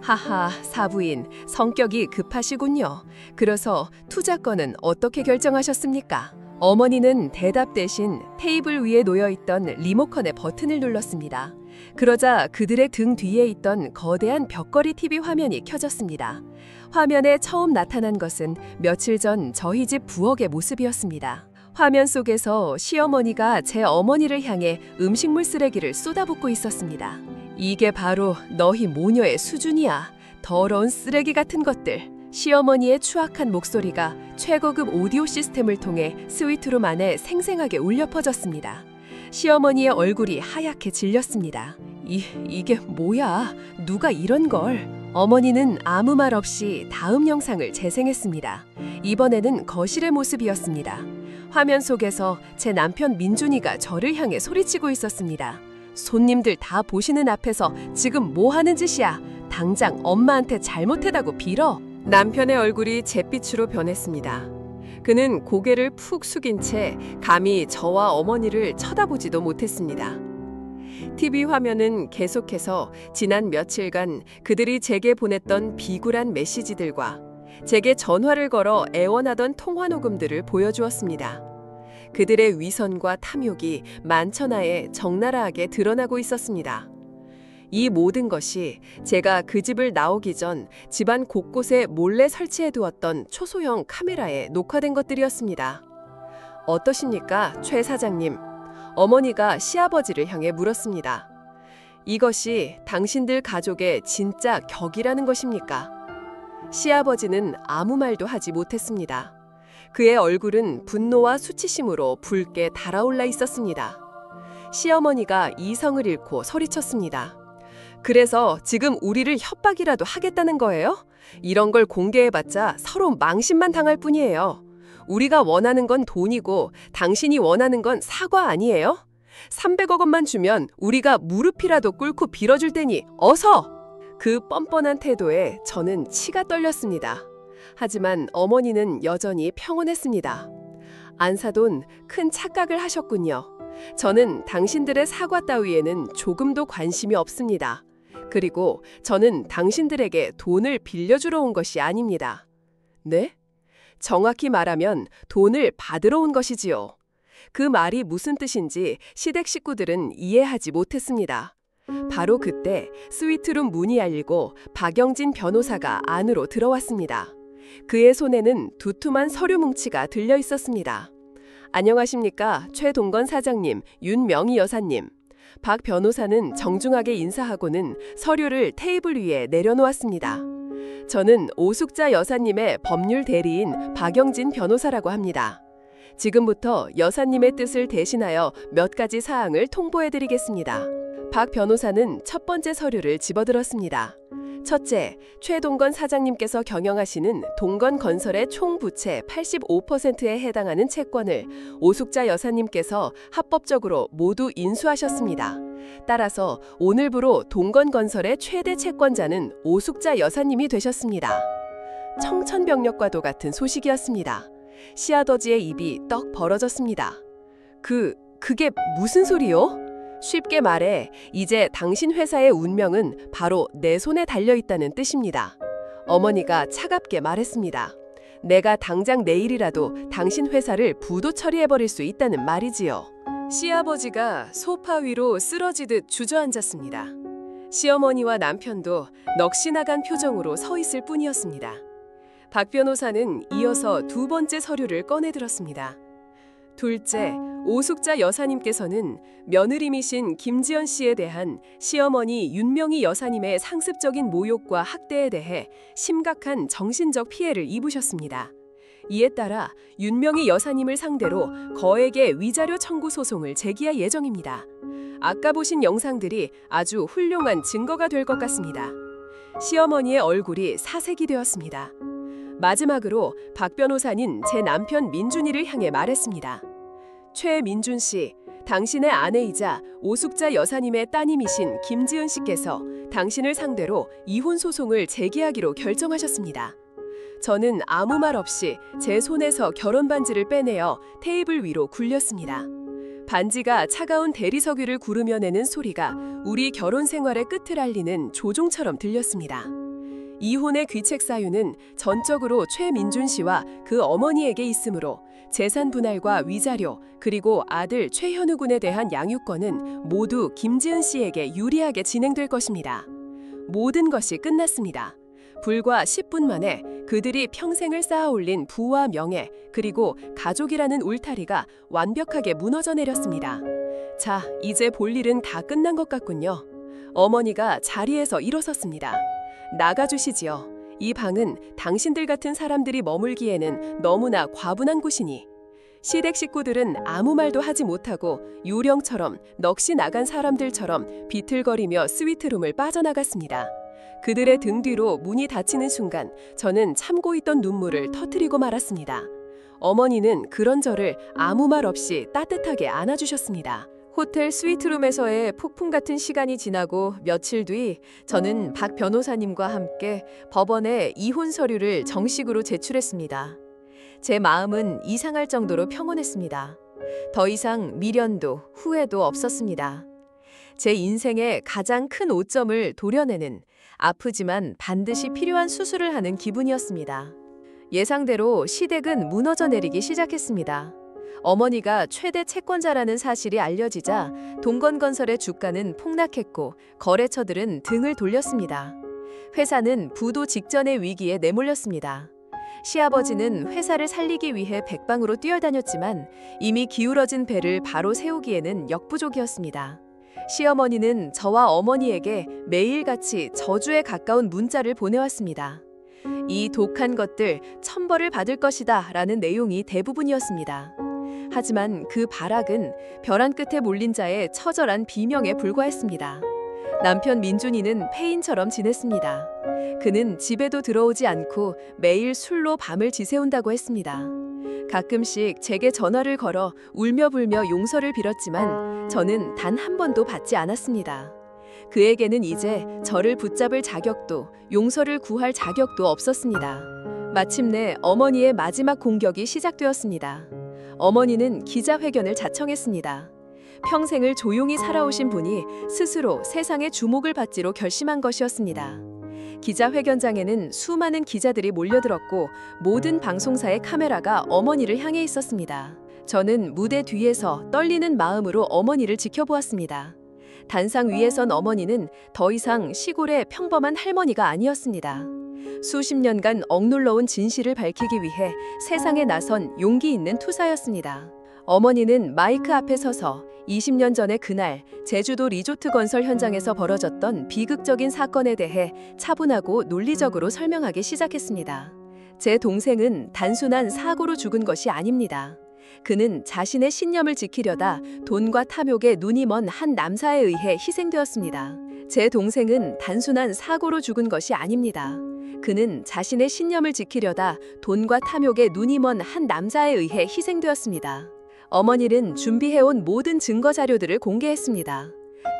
하하, 사부인, 성격이 급하시군요. 그래서 투자건은 어떻게 결정하셨습니까? 어머니는 대답 대신 테이블 위에 놓여있던 리모컨의 버튼을 눌렀습니다. 그러자 그들의 등 뒤에 있던 거대한 벽걸이 TV 화면이 켜졌습니다. 화면에 처음 나타난 것은 며칠 전 저희 집 부엌의 모습이었습니다. 화면 속에서 시어머니가 제 어머니를 향해 음식물 쓰레기를 쏟아붓고 있었습니다. 이게 바로 너희 모녀의 수준이야. 더러운 쓰레기 같은 것들. 시어머니의 추악한 목소리가 최고급 오디오 시스템을 통해 스위트룸 안에 생생하게 울려 퍼졌습니다. 시어머니의 얼굴이 하얗게 질렸습니다. 이게 뭐야? 누가 이런 걸? 어머니는 아무 말 없이 다음 영상을 재생했습니다. 이번에는 거실의 모습이었습니다. 화면 속에서 제 남편 민준이가 저를 향해 소리치고 있었습니다. 손님들 다 보시는 앞에서 지금 뭐 하는 짓이야? 당장 엄마한테 잘못했다고 빌어. 남편의 얼굴이 잿빛으로 변했습니다. 그는 고개를 푹 숙인 채 감히 저와 어머니를 쳐다보지도 못했습니다. TV 화면은 계속해서 지난 며칠간 그들이 제게 보냈던 비굴한 메시지들과 제게 전화를 걸어 애원하던 통화 녹음들을 보여주었습니다. 그들의 위선과 탐욕이 만천하에 적나라하게 드러나고 있었습니다. 이 모든 것이 제가 그 집을 나오기 전 집안 곳곳에 몰래 설치해두었던 초소형 카메라에 녹화된 것들이었습니다. 어떠십니까, 최 사장님? 어머니가 시아버지를 향해 물었습니다. 이것이 당신들 가족의 진짜 격이라는 것입니까? 시아버지는 아무 말도 하지 못했습니다. 그의 얼굴은 분노와 수치심으로 붉게 달아올라 있었습니다. 시어머니가 이성을 잃고 소리쳤습니다. 그래서 지금 우리를 협박이라도 하겠다는 거예요? 이런 걸 공개해봤자 서로 망신만 당할 뿐이에요. 우리가 원하는 건 돈이고 당신이 원하는 건 사과 아니에요? 300억 원만 주면 우리가 무릎이라도 꿇고 빌어줄 테니 어서! 그 뻔뻔한 태도에 저는 치가 떨렸습니다. 하지만 어머니는 여전히 평온했습니다. 안사돈, 큰 착각을 하셨군요. 저는 당신들의 사과 따위에는 조금도 관심이 없습니다. 그리고 저는 당신들에게 돈을 빌려주러 온 것이 아닙니다. 네? 정확히 말하면 돈을 받으러 온 것이지요. 그 말이 무슨 뜻인지 시댁 식구들은 이해하지 못했습니다. 바로 그때 스위트룸 문이 열리고 박영진 변호사가 안으로 들어왔습니다. 그의 손에는 두툼한 서류 뭉치가 들려 있었습니다. 안녕하십니까, 최동건 사장님, 윤명희 여사님. 박 변호사는 정중하게 인사하고는 서류를 테이블 위에 내려놓았습니다. 저는 오숙자 여사님의 법률 대리인 박영진 변호사라고 합니다. 지금부터 여사님의 뜻을 대신하여 몇 가지 사항을 통보해드리겠습니다. 박 변호사는 첫 번째 서류를 집어들었습니다. 첫째, 최동건 사장님께서 경영하시는 동건건설의 총 부채 85%에 해당하는 채권을 오숙자 여사님께서 합법적으로 모두 인수하셨습니다. 따라서 오늘부로 동건건설의 최대 채권자는 오숙자 여사님이 되셨습니다. 청천벽력과도 같은 소식이었습니다. 시아버지의 입이 떡 벌어졌습니다. 그게 무슨 소리요? 쉽게 말해 이제 당신 회사의 운명은 바로 내 손에 달려있다는 뜻입니다. 어머니가 차갑게 말했습니다. 내가 당장 내일이라도 당신 회사를 부도 처리해버릴 수 있다는 말이지요. 시아버지가 소파 위로 쓰러지듯 주저앉았습니다. 시어머니와 남편도 넋이 나간 표정으로 서 있을 뿐이었습니다. 박 변호사는 이어서 두 번째 서류를 꺼내들었습니다. 둘째, 오숙자 여사님께서는 며느님이신 김지연 씨에 대한 시어머니 윤명희 여사님의 상습적인 모욕과 학대에 대해 심각한 정신적 피해를 입으셨습니다. 이에 따라 윤명희 여사님을 상대로 거액의 위자료 청구 소송을 제기할 예정입니다. 아까 보신 영상들이 아주 훌륭한 증거가 될 것 같습니다. 시어머니의 얼굴이 사색이 되었습니다. 마지막으로 박 변호사는 제 남편 민준이를 향해 말했습니다. 최민준 씨, 당신의 아내이자 오숙자 여사님의 따님이신 김지은 씨께서 당신을 상대로 이혼 소송을 제기하기로 결정하셨습니다. 저는 아무 말 없이 제 손에서 결혼 반지를 빼내어 테이블 위로 굴렸습니다. 반지가 차가운 대리석 위를 구르며 내는 소리가 우리 결혼 생활의 끝을 알리는 조종처럼 들렸습니다. 이혼의 귀책 사유는 전적으로 최민준 씨와 그 어머니에게 있으므로 재산 분할과 위자료 그리고 아들 최현우 군에 대한 양육권은 모두 김지은 씨에게 유리하게 진행될 것입니다. 모든 것이 끝났습니다. 불과 10분 만에 그들이 평생을 쌓아올린 부와 명예 그리고 가족이라는 울타리가 완벽하게 무너져 내렸습니다. 자, 이제 볼 일은 다 끝난 것 같군요. 어머니가 자리에서 일어섰습니다. 나가주시지요. 이 방은 당신들 같은 사람들이 머물기에는 너무나 과분한 곳이니. 시댁 식구들은 아무 말도 하지 못하고 유령처럼 넋이 나간 사람들처럼 비틀거리며 스위트룸을 빠져나갔습니다. 그들의 등 뒤로 문이 닫히는 순간 저는 참고 있던 눈물을 터뜨리고 말았습니다. 어머니는 그런 저를 아무 말 없이 따뜻하게 안아주셨습니다. 호텔 스위트룸에서의 폭풍 같은 시간이 지나고 며칠 뒤 저는 박 변호사님과 함께 법원에 이혼 서류를 정식으로 제출했습니다. 제 마음은 이상할 정도로 평온했습니다. 더 이상 미련도 후회도 없었습니다. 제 인생의 가장 큰 오점을 도려내는 아프지만 반드시 필요한 수술을 하는 기분이었습니다. 예상대로 시댁은 무너져 내리기 시작했습니다. 어머니가 최대 채권자라는 사실이 알려지자 동건건설의 주가는 폭락했고 거래처들은 등을 돌렸습니다. 회사는 부도 직전의 위기에 내몰렸습니다. 시아버지는 회사를 살리기 위해 백방으로 뛰어다녔지만 이미 기울어진 배를 바로 세우기에는 역부족이었습니다. 시어머니는 저와 어머니에게 매일같이 저주에 가까운 문자를 보내왔습니다. 이 독한 것들 천벌을 받을 것이다 라는 내용이 대부분이었습니다. 하지만 그 발악은 벼랑 끝에 몰린 자의 처절한 비명에 불과했습니다. 남편 민준이는 폐인처럼 지냈습니다. 그는 집에도 들어오지 않고 매일 술로 밤을 지새운다고 했습니다. 가끔씩 제게 전화를 걸어 울며 불며 용서를 빌었지만 저는 단 한 번도 받지 않았습니다. 그에게는 이제 저를 붙잡을 자격도 용서를 구할 자격도 없었습니다. 마침내 어머니의 마지막 공격이 시작되었습니다. 어머니는 기자회견을 자청했습니다. 평생을 조용히 살아오신 분이 스스로 세상의 주목을 받지로 결심한 것이었습니다. 기자회견장에는 수많은 기자들이 몰려들었고 모든 방송사의 카메라가 어머니를 향해 있었습니다. 저는 무대 뒤에서 떨리는 마음으로 어머니를 지켜보았습니다. 단상 위에 선 어머니는 더 이상 시골의 평범한 할머니가 아니었습니다. 수십 년간 억눌러온 진실을 밝히기 위해 세상에 나선 용기 있는 투사였습니다. 어머니는 마이크 앞에 서서 20년 전의 그날 제주도 리조트 건설 현장에서 벌어졌던 비극적인 사건에 대해 차분하고 논리적으로 설명하기 시작했습니다. 제 동생은 단순한 사고로 죽은 것이 아닙니다. 그는 자신의 신념을 지키려다 돈과 탐욕에 눈이 먼 한 남사에 의해 희생되었습니다. 제 동생은 단순한 사고로 죽은 것이 아닙니다. 그는 자신의 신념을 지키려다 돈과 탐욕에 눈이 먼 한 남자에 의해 희생되었습니다. 어머니는 준비해온 모든 증거 자료들을 공개했습니다.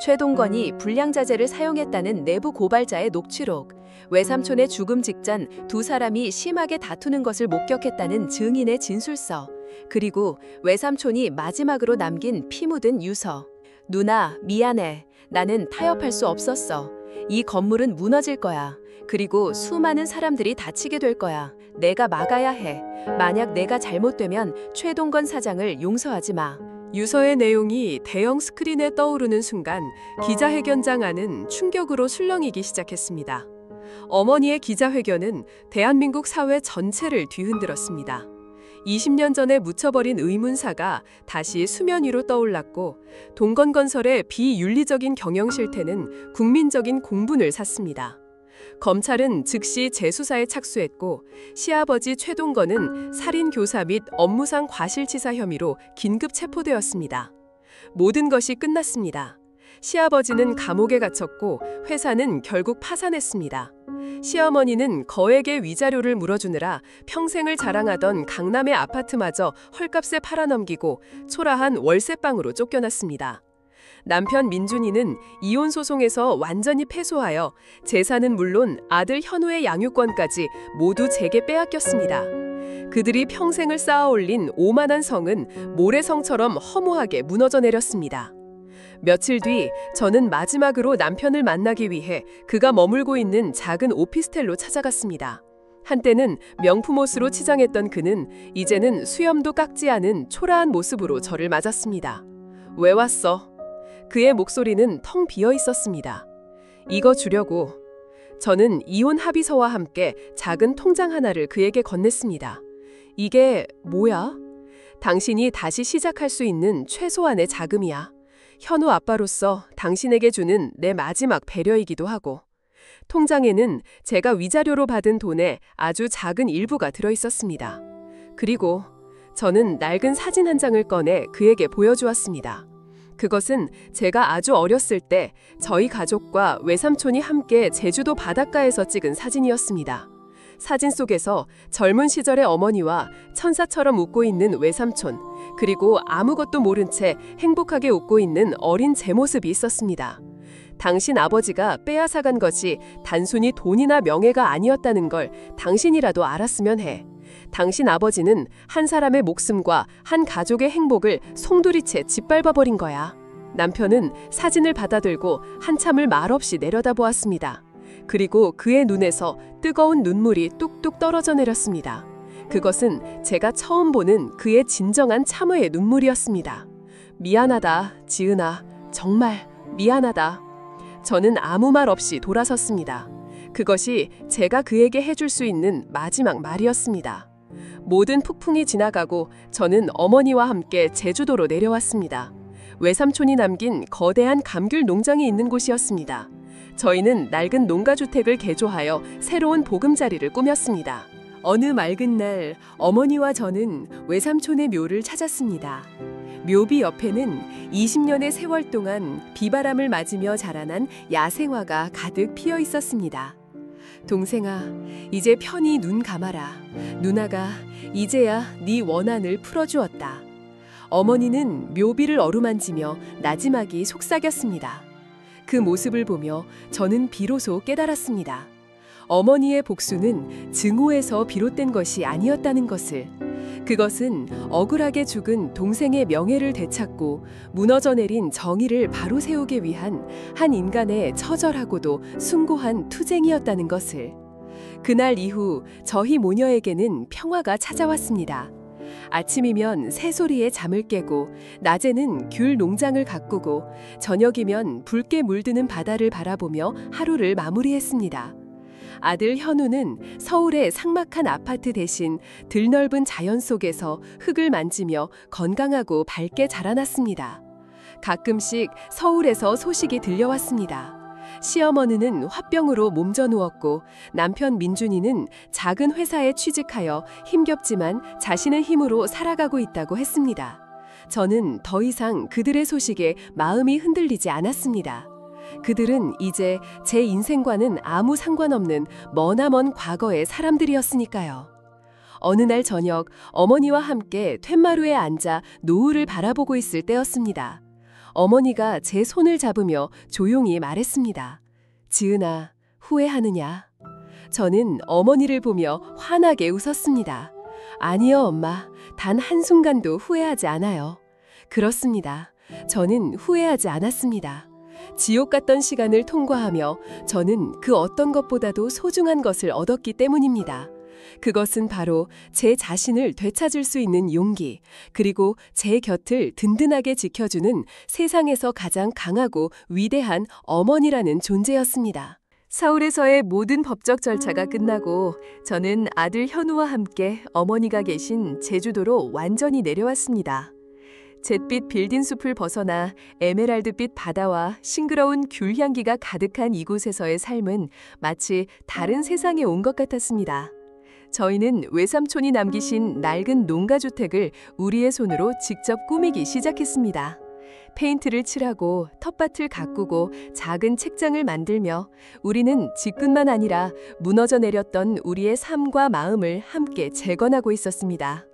최동건이 불량자재를 사용했다는 내부 고발자의 녹취록, 외삼촌의 죽음 직전 두 사람이 심하게 다투는 것을 목격했다는 증인의 진술서, 그리고 외삼촌이 마지막으로 남긴 피 묻은 유서. 누나, 미안해. 나는 타협할 수 없었어. 이 건물은 무너질 거야. 그리고 수많은 사람들이 다치게 될 거야. 내가 막아야 해. 만약 내가 잘못되면 최동건 사장을 용서하지 마. 유서의 내용이 대형 스크린에 떠오르는 순간 기자회견장 안은 충격으로 술렁이기 시작했습니다. 어머니의 기자회견은 대한민국 사회 전체를 뒤흔들었습니다. 20년 전에 묻혀버린 의문사가 다시 수면 위로 떠올랐고 동건건설의 비윤리적인 경영 실태는 국민적인 공분을 샀습니다. 검찰은 즉시 재수사에 착수했고 시아버지 최동건은 살인교사 및 업무상 과실치사 혐의로 긴급 체포되었습니다. 모든 것이 끝났습니다. 시아버지는 감옥에 갇혔고 회사는 결국 파산했습니다. 시어머니는 거액의 위자료를 물어주느라 평생을 자랑하던 강남의 아파트마저 헐값에 팔아넘기고 초라한 월세방으로 쫓겨났습니다. 남편 민준이는 이혼 소송에서 완전히 패소하여 재산은 물론 아들 현우의 양육권까지 모두 제게 빼앗겼습니다. 그들이 평생을 쌓아올린 오만한 성은 모래성처럼 허무하게 무너져 내렸습니다. 며칠 뒤 저는 마지막으로 남편을 만나기 위해 그가 머물고 있는 작은 오피스텔로 찾아갔습니다. 한때는 명품 옷으로 치장했던 그는 이제는 수염도 깎지 않은 초라한 모습으로 저를 맞았습니다. 왜 왔어? 그의 목소리는 텅 비어 있었습니다. 이거 주려고. 저는 이혼 합의서와 함께 작은 통장 하나를 그에게 건넸습니다. 이게 뭐야? 당신이 다시 시작할 수 있는 최소한의 자금이야. 현우 아빠로서 당신에게 주는 내 마지막 배려이기도 하고. 통장에는 제가 위자료로 받은 돈의 아주 작은 일부가 들어 있었습니다. 그리고 저는 낡은 사진 한 장을 꺼내 그에게 보여주었습니다. 그것은 제가 아주 어렸을 때 저희 가족과 외삼촌이 함께 제주도 바닷가에서 찍은 사진이었습니다. 사진 속에서 젊은 시절의 어머니와 천사처럼 웃고 있는 외삼촌, 그리고 아무것도 모른 채 행복하게 웃고 있는 어린 제 모습이 있었습니다. 당신 아버지가 빼앗아간 것이 단순히 돈이나 명예가 아니었다는 걸 당신이라도 알았으면 해. 당신 아버지는 한 사람의 목숨과 한 가족의 행복을 송두리째 짓밟아버린 거야. 남편은 사진을 받아들고 한참을 말없이 내려다보았습니다. 그리고 그의 눈에서 뜨거운 눈물이 뚝뚝 떨어져 내렸습니다. 그것은 제가 처음 보는 그의 진정한 참회의 눈물이었습니다. 미안하다, 지은아. 정말 미안하다. 저는 아무 말 없이 돌아섰습니다. 그것이 제가 그에게 해줄 수 있는 마지막 말이었습니다. 모든 폭풍이 지나가고 저는 어머니와 함께 제주도로 내려왔습니다. 외삼촌이 남긴 거대한 감귤 농장이 있는 곳이었습니다. 저희는 낡은 농가주택을 개조하여 새로운 보금자리를 꾸몄습니다. 어느 맑은 날 어머니와 저는 외삼촌의 묘를 찾았습니다. 묘비 옆에는 20년의 세월 동안 비바람을 맞으며 자라난 야생화가 가득 피어 있었습니다. 동생아, 이제 편히 눈 감아라. 누나가 이제야 네 원한을 풀어주었다. 어머니는 묘비를 어루만지며 나지막이 속삭였습니다. 그 모습을 보며 저는 비로소 깨달았습니다. 어머니의 복수는 증오에서 비롯된 것이 아니었다는 것을. 그것은 억울하게 죽은 동생의 명예를 되찾고 무너져 내린 정의를 바로 세우기 위한 한 인간의 처절하고도 숭고한 투쟁이었다는 것을. 그날 이후 저희 모녀에게는 평화가 찾아왔습니다. 아침이면 새소리에 잠을 깨고, 낮에는 귤 농장을 가꾸고, 저녁이면 붉게 물드는 바다를 바라보며 하루를 마무리했습니다. 아들 현우는 서울의 삭막한 아파트 대신 들넓은 자연 속에서 흙을 만지며 건강하고 밝게 자라났습니다. 가끔씩 서울에서 소식이 들려왔습니다. 시어머니는 화병으로 몸져 누웠고 남편 민준이는 작은 회사에 취직하여 힘겹지만 자신의 힘으로 살아가고 있다고 했습니다. 저는 더 이상 그들의 소식에 마음이 흔들리지 않았습니다. 그들은 이제 제 인생과는 아무 상관없는 머나먼 과거의 사람들이었으니까요. 어느 날 저녁 어머니와 함께 툇마루에 앉아 노을을 바라보고 있을 때였습니다. 어머니가 제 손을 잡으며 조용히 말했습니다. 지은아, 후회하느냐? 저는 어머니를 보며 환하게 웃었습니다. 아니요, 엄마. 단 한순간도 후회하지 않아요. 그렇습니다. 저는 후회하지 않았습니다. 지옥 같던 시간을 통과하며 저는 그 어떤 것보다도 소중한 것을 얻었기 때문입니다. 그것은 바로 제 자신을 되찾을 수 있는 용기, 그리고 제 곁을 든든하게 지켜주는 세상에서 가장 강하고 위대한 어머니라는 존재였습니다. 서울에서의 모든 법적 절차가 끝나고 저는 아들 현우와 함께 어머니가 계신 제주도로 완전히 내려왔습니다. 잿빛 빌딩 숲을 벗어나 에메랄드빛 바다와 싱그러운 귤 향기가 가득한 이곳에서의 삶은 마치 다른 세상에 온 것 같았습니다. 저희는 외삼촌이 남기신 낡은 농가주택을 우리의 손으로 직접 꾸미기 시작했습니다. 페인트를 칠하고 텃밭을 가꾸고 작은 책장을 만들며 우리는 집끝만 아니라 무너져 내렸던 우리의 삶과 마음을 함께 재건하고 있었습니다.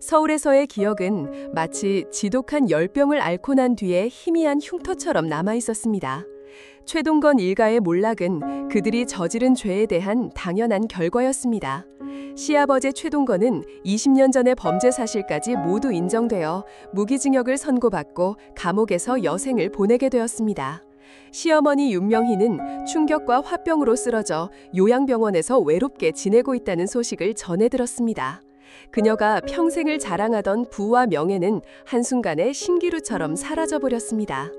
서울에서의 기억은 마치 지독한 열병을 앓고 난 뒤에 희미한 흉터처럼 남아 있었습니다. 최동건 일가의 몰락은 그들이 저지른 죄에 대한 당연한 결과였습니다. 시아버지 최동건은 20년 전의 범죄 사실까지 모두 인정되어 무기징역을 선고받고 감옥에서 여생을 보내게 되었습니다. 시어머니 윤명희는 충격과 화병으로 쓰러져 요양병원에서 외롭게 지내고 있다는 소식을 전해 들었습니다. 그녀가 평생을 자랑하던 부와 명예는 한순간에 신기루처럼 사라져버렸습니다.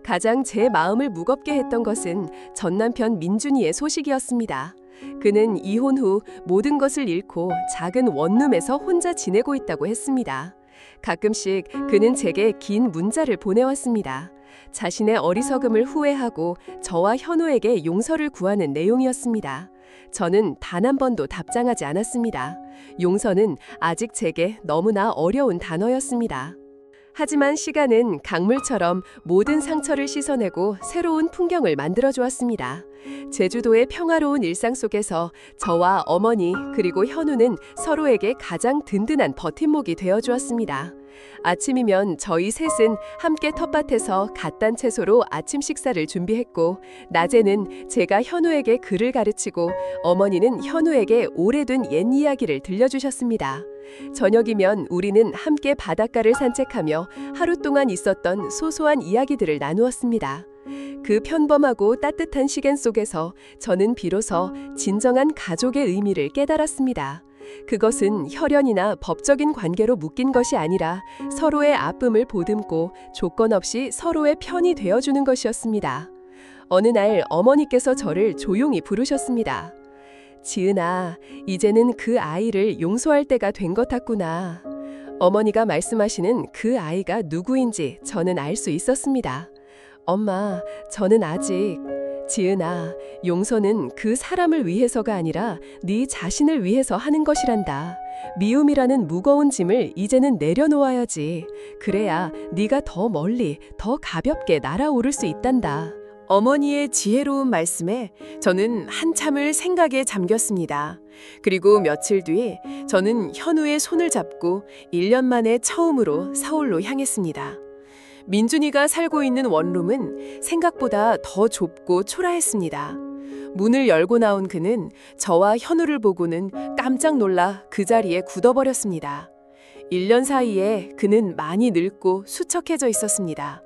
가장 제 마음을 무겁게 했던 것은 전 남편 민준이의 소식이었습니다. 그는 이혼 후 모든 것을 잃고 작은 원룸에서 혼자 지내고 있다고 했습니다. 가끔씩 그는 제게 긴 문자를 보내왔습니다. 자신의 어리석음을 후회하고 저와 현우에게 용서를 구하는 내용이었습니다. 저는 단 한 번도 답장하지 않았습니다. 용서는 아직 제게 너무나 어려운 단어였습니다. 하지만 시간은 강물처럼 모든 상처를 씻어내고 새로운 풍경을 만들어주었습니다. 제주도의 평화로운 일상 속에서 저와 어머니 그리고 현우는 서로에게 가장 든든한 버팀목이 되어주었습니다. 아침이면 저희 셋은 함께 텃밭에서 갓 딴 채소로 아침 식사를 준비했고, 낮에는 제가 현우에게 글을 가르치고 어머니는 현우에게 오래된 옛 이야기를 들려주셨습니다. 저녁이면 우리는 함께 바닷가를 산책하며 하루 동안 있었던 소소한 이야기들을 나누었습니다. 그 평범하고 따뜻한 시간 속에서 저는 비로소 진정한 가족의 의미를 깨달았습니다. 그것은 혈연이나 법적인 관계로 묶인 것이 아니라 서로의 아픔을 보듬고 조건 없이 서로의 편이 되어주는 것이었습니다. 어느 날 어머니께서 저를 조용히 부르셨습니다. 지은아, 이제는 그 아이를 용서할 때가 된 것 같구나. 어머니가 말씀하시는 그 아이가 누구인지 저는 알 수 있었습니다. 엄마, 저는 아직... 지은아, 용서는 그 사람을 위해서가 아니라 네 자신을 위해서 하는 것이란다. 미움이라는 무거운 짐을 이제는 내려놓아야지. 그래야 네가 더 멀리, 더 가볍게 날아오를 수 있단다. 어머니의 지혜로운 말씀에 저는 한참을 생각에 잠겼습니다. 그리고 며칠 뒤 저는 현우의 손을 잡고 1년 만에 처음으로 서울로 향했습니다. 민준이가 살고 있는 원룸은 생각보다 더 좁고 초라했습니다. 문을 열고 나온 그는 저와 현우를 보고는 깜짝 놀라 그 자리에 굳어버렸습니다. 1년 사이에 그는 많이 늙고 수척해져 있었습니다.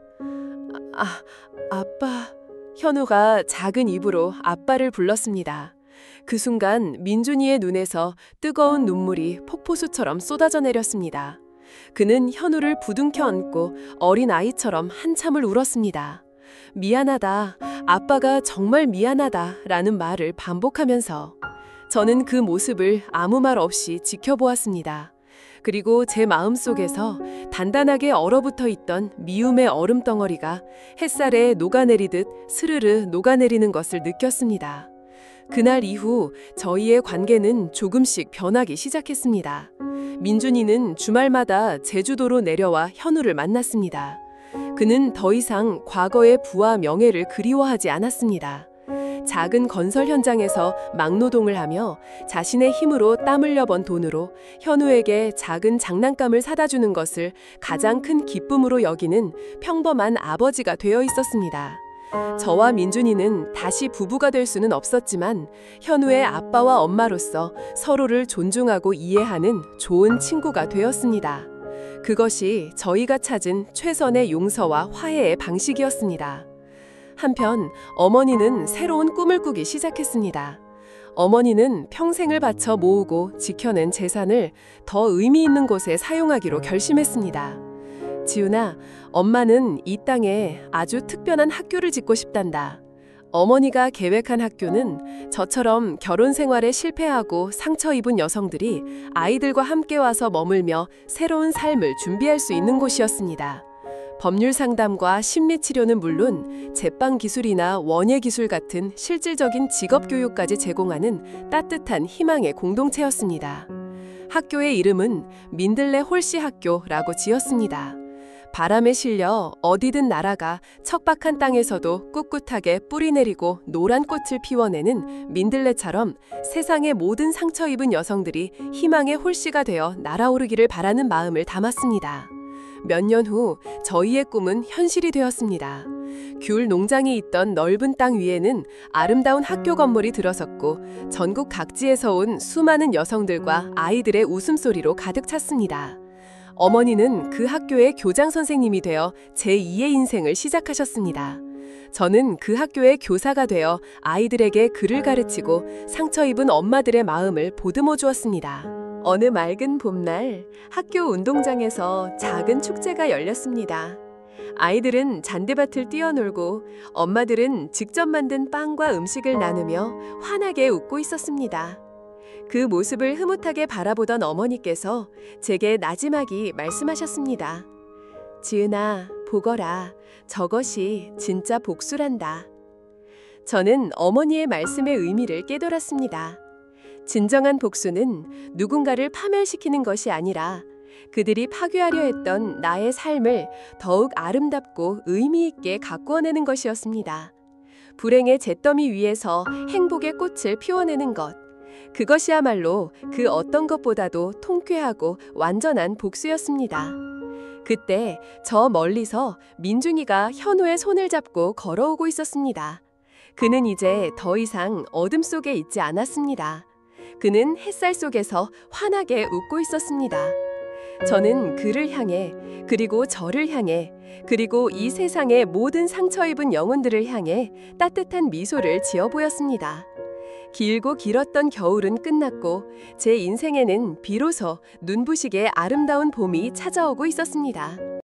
아빠... 현우가 작은 입으로 아빠를 불렀습니다. 그 순간 민준이의 눈에서 뜨거운 눈물이 폭포수처럼 쏟아져 내렸습니다. 그는 현우를 부둥켜 안고 어린 아이처럼 한참을 울었습니다. 미안하다, 아빠가 정말 미안하다 라는 말을 반복하면서 저는 그 모습을 아무 말 없이 지켜보았습니다. 그리고 제 마음속에서 단단하게 얼어붙어 있던 미움의 얼음덩어리가 햇살에 녹아내리듯 스르르 녹아내리는 것을 느꼈습니다. 그날 이후 저희의 관계는 조금씩 변하기 시작했습니다. 민준이는 주말마다 제주도로 내려와 현우를 만났습니다. 그는 더 이상 과거의 부와 명예를 그리워하지 않았습니다. 작은 건설 현장에서 막노동을 하며 자신의 힘으로 땀 흘려 번 돈으로 현우에게 작은 장난감을 사다 주는 것을 가장 큰 기쁨으로 여기는 평범한 아버지가 되어 있었습니다. 저와 민준이는 다시 부부가 될 수는 없었지만 현우의 아빠와 엄마로서 서로를 존중하고 이해하는 좋은 친구가 되었습니다. 그것이 저희가 찾은 최선의 용서와 화해의 방식이었습니다. 한편 어머니는 새로운 꿈을 꾸기 시작했습니다. 어머니는 평생을 바쳐 모으고 지켜낸 재산을 더 의미 있는 곳에 사용하기로 결심했습니다. 지훈아, 엄마는 이 땅에 아주 특별한 학교를 짓고 싶단다. 어머니가 계획한 학교는 저처럼 결혼 생활에 실패하고 상처 입은 여성들이 아이들과 함께 와서 머물며 새로운 삶을 준비할 수 있는 곳이었습니다. 법률 상담과 심리 치료는 물론 제빵 기술이나 원예 기술 같은 실질적인 직업 교육까지 제공하는 따뜻한 희망의 공동체였습니다. 학교의 이름은 민들레 홀씨 학교라고 지었습니다. 바람에 실려 어디든 날아가 척박한 땅에서도 꿋꿋하게 뿌리 내리고 노란 꽃을 피워내는 민들레처럼 세상의 모든 상처 입은 여성들이 희망의 홀씨가 되어 날아오르기를 바라는 마음을 담았습니다. 몇 년 후 저희의 꿈은 현실이 되었습니다. 귤 농장이 있던 넓은 땅 위에는 아름다운 학교 건물이 들어섰고 전국 각지에서 온 수많은 여성들과 아이들의 웃음소리로 가득 찼습니다. 어머니는 그 학교의 교장 선생님이 되어 제2의 인생을 시작하셨습니다. 저는 그 학교의 교사가 되어 아이들에게 글을 가르치고 상처 입은 엄마들의 마음을 보듬어 주었습니다. 어느 맑은 봄날 학교 운동장에서 작은 축제가 열렸습니다. 아이들은 잔디밭을 뛰어놀고 엄마들은 직접 만든 빵과 음식을 나누며 환하게 웃고 있었습니다. 그 모습을 흐뭇하게 바라보던 어머니께서 제게 나지막이 말씀하셨습니다. 지은아, 보거라. 저것이 진짜 복수란다. 저는 어머니의 말씀의 의미를 깨달았습니다. 진정한 복수는 누군가를 파멸시키는 것이 아니라 그들이 파괴하려 했던 나의 삶을 더욱 아름답고 의미 있게 가꾸어내는 것이었습니다. 불행의 잿더미 위에서 행복의 꽃을 피워내는 것. 그것이야말로 그 어떤 것보다도 통쾌하고 완전한 복수였습니다. 그때 저 멀리서 민중이가 현우의 손을 잡고 걸어오고 있었습니다. 그는 이제 더 이상 어둠 속에 있지 않았습니다. 그는 햇살 속에서 환하게 웃고 있었습니다. 저는 그를 향해, 그리고 저를 향해, 그리고 이 세상의 모든 상처 입은 영혼들을 향해 따뜻한 미소를 지어 보였습니다. 길고 길었던 겨울은 끝났고 제 인생에는 비로소 눈부시게 아름다운 봄이 찾아오고 있었습니다.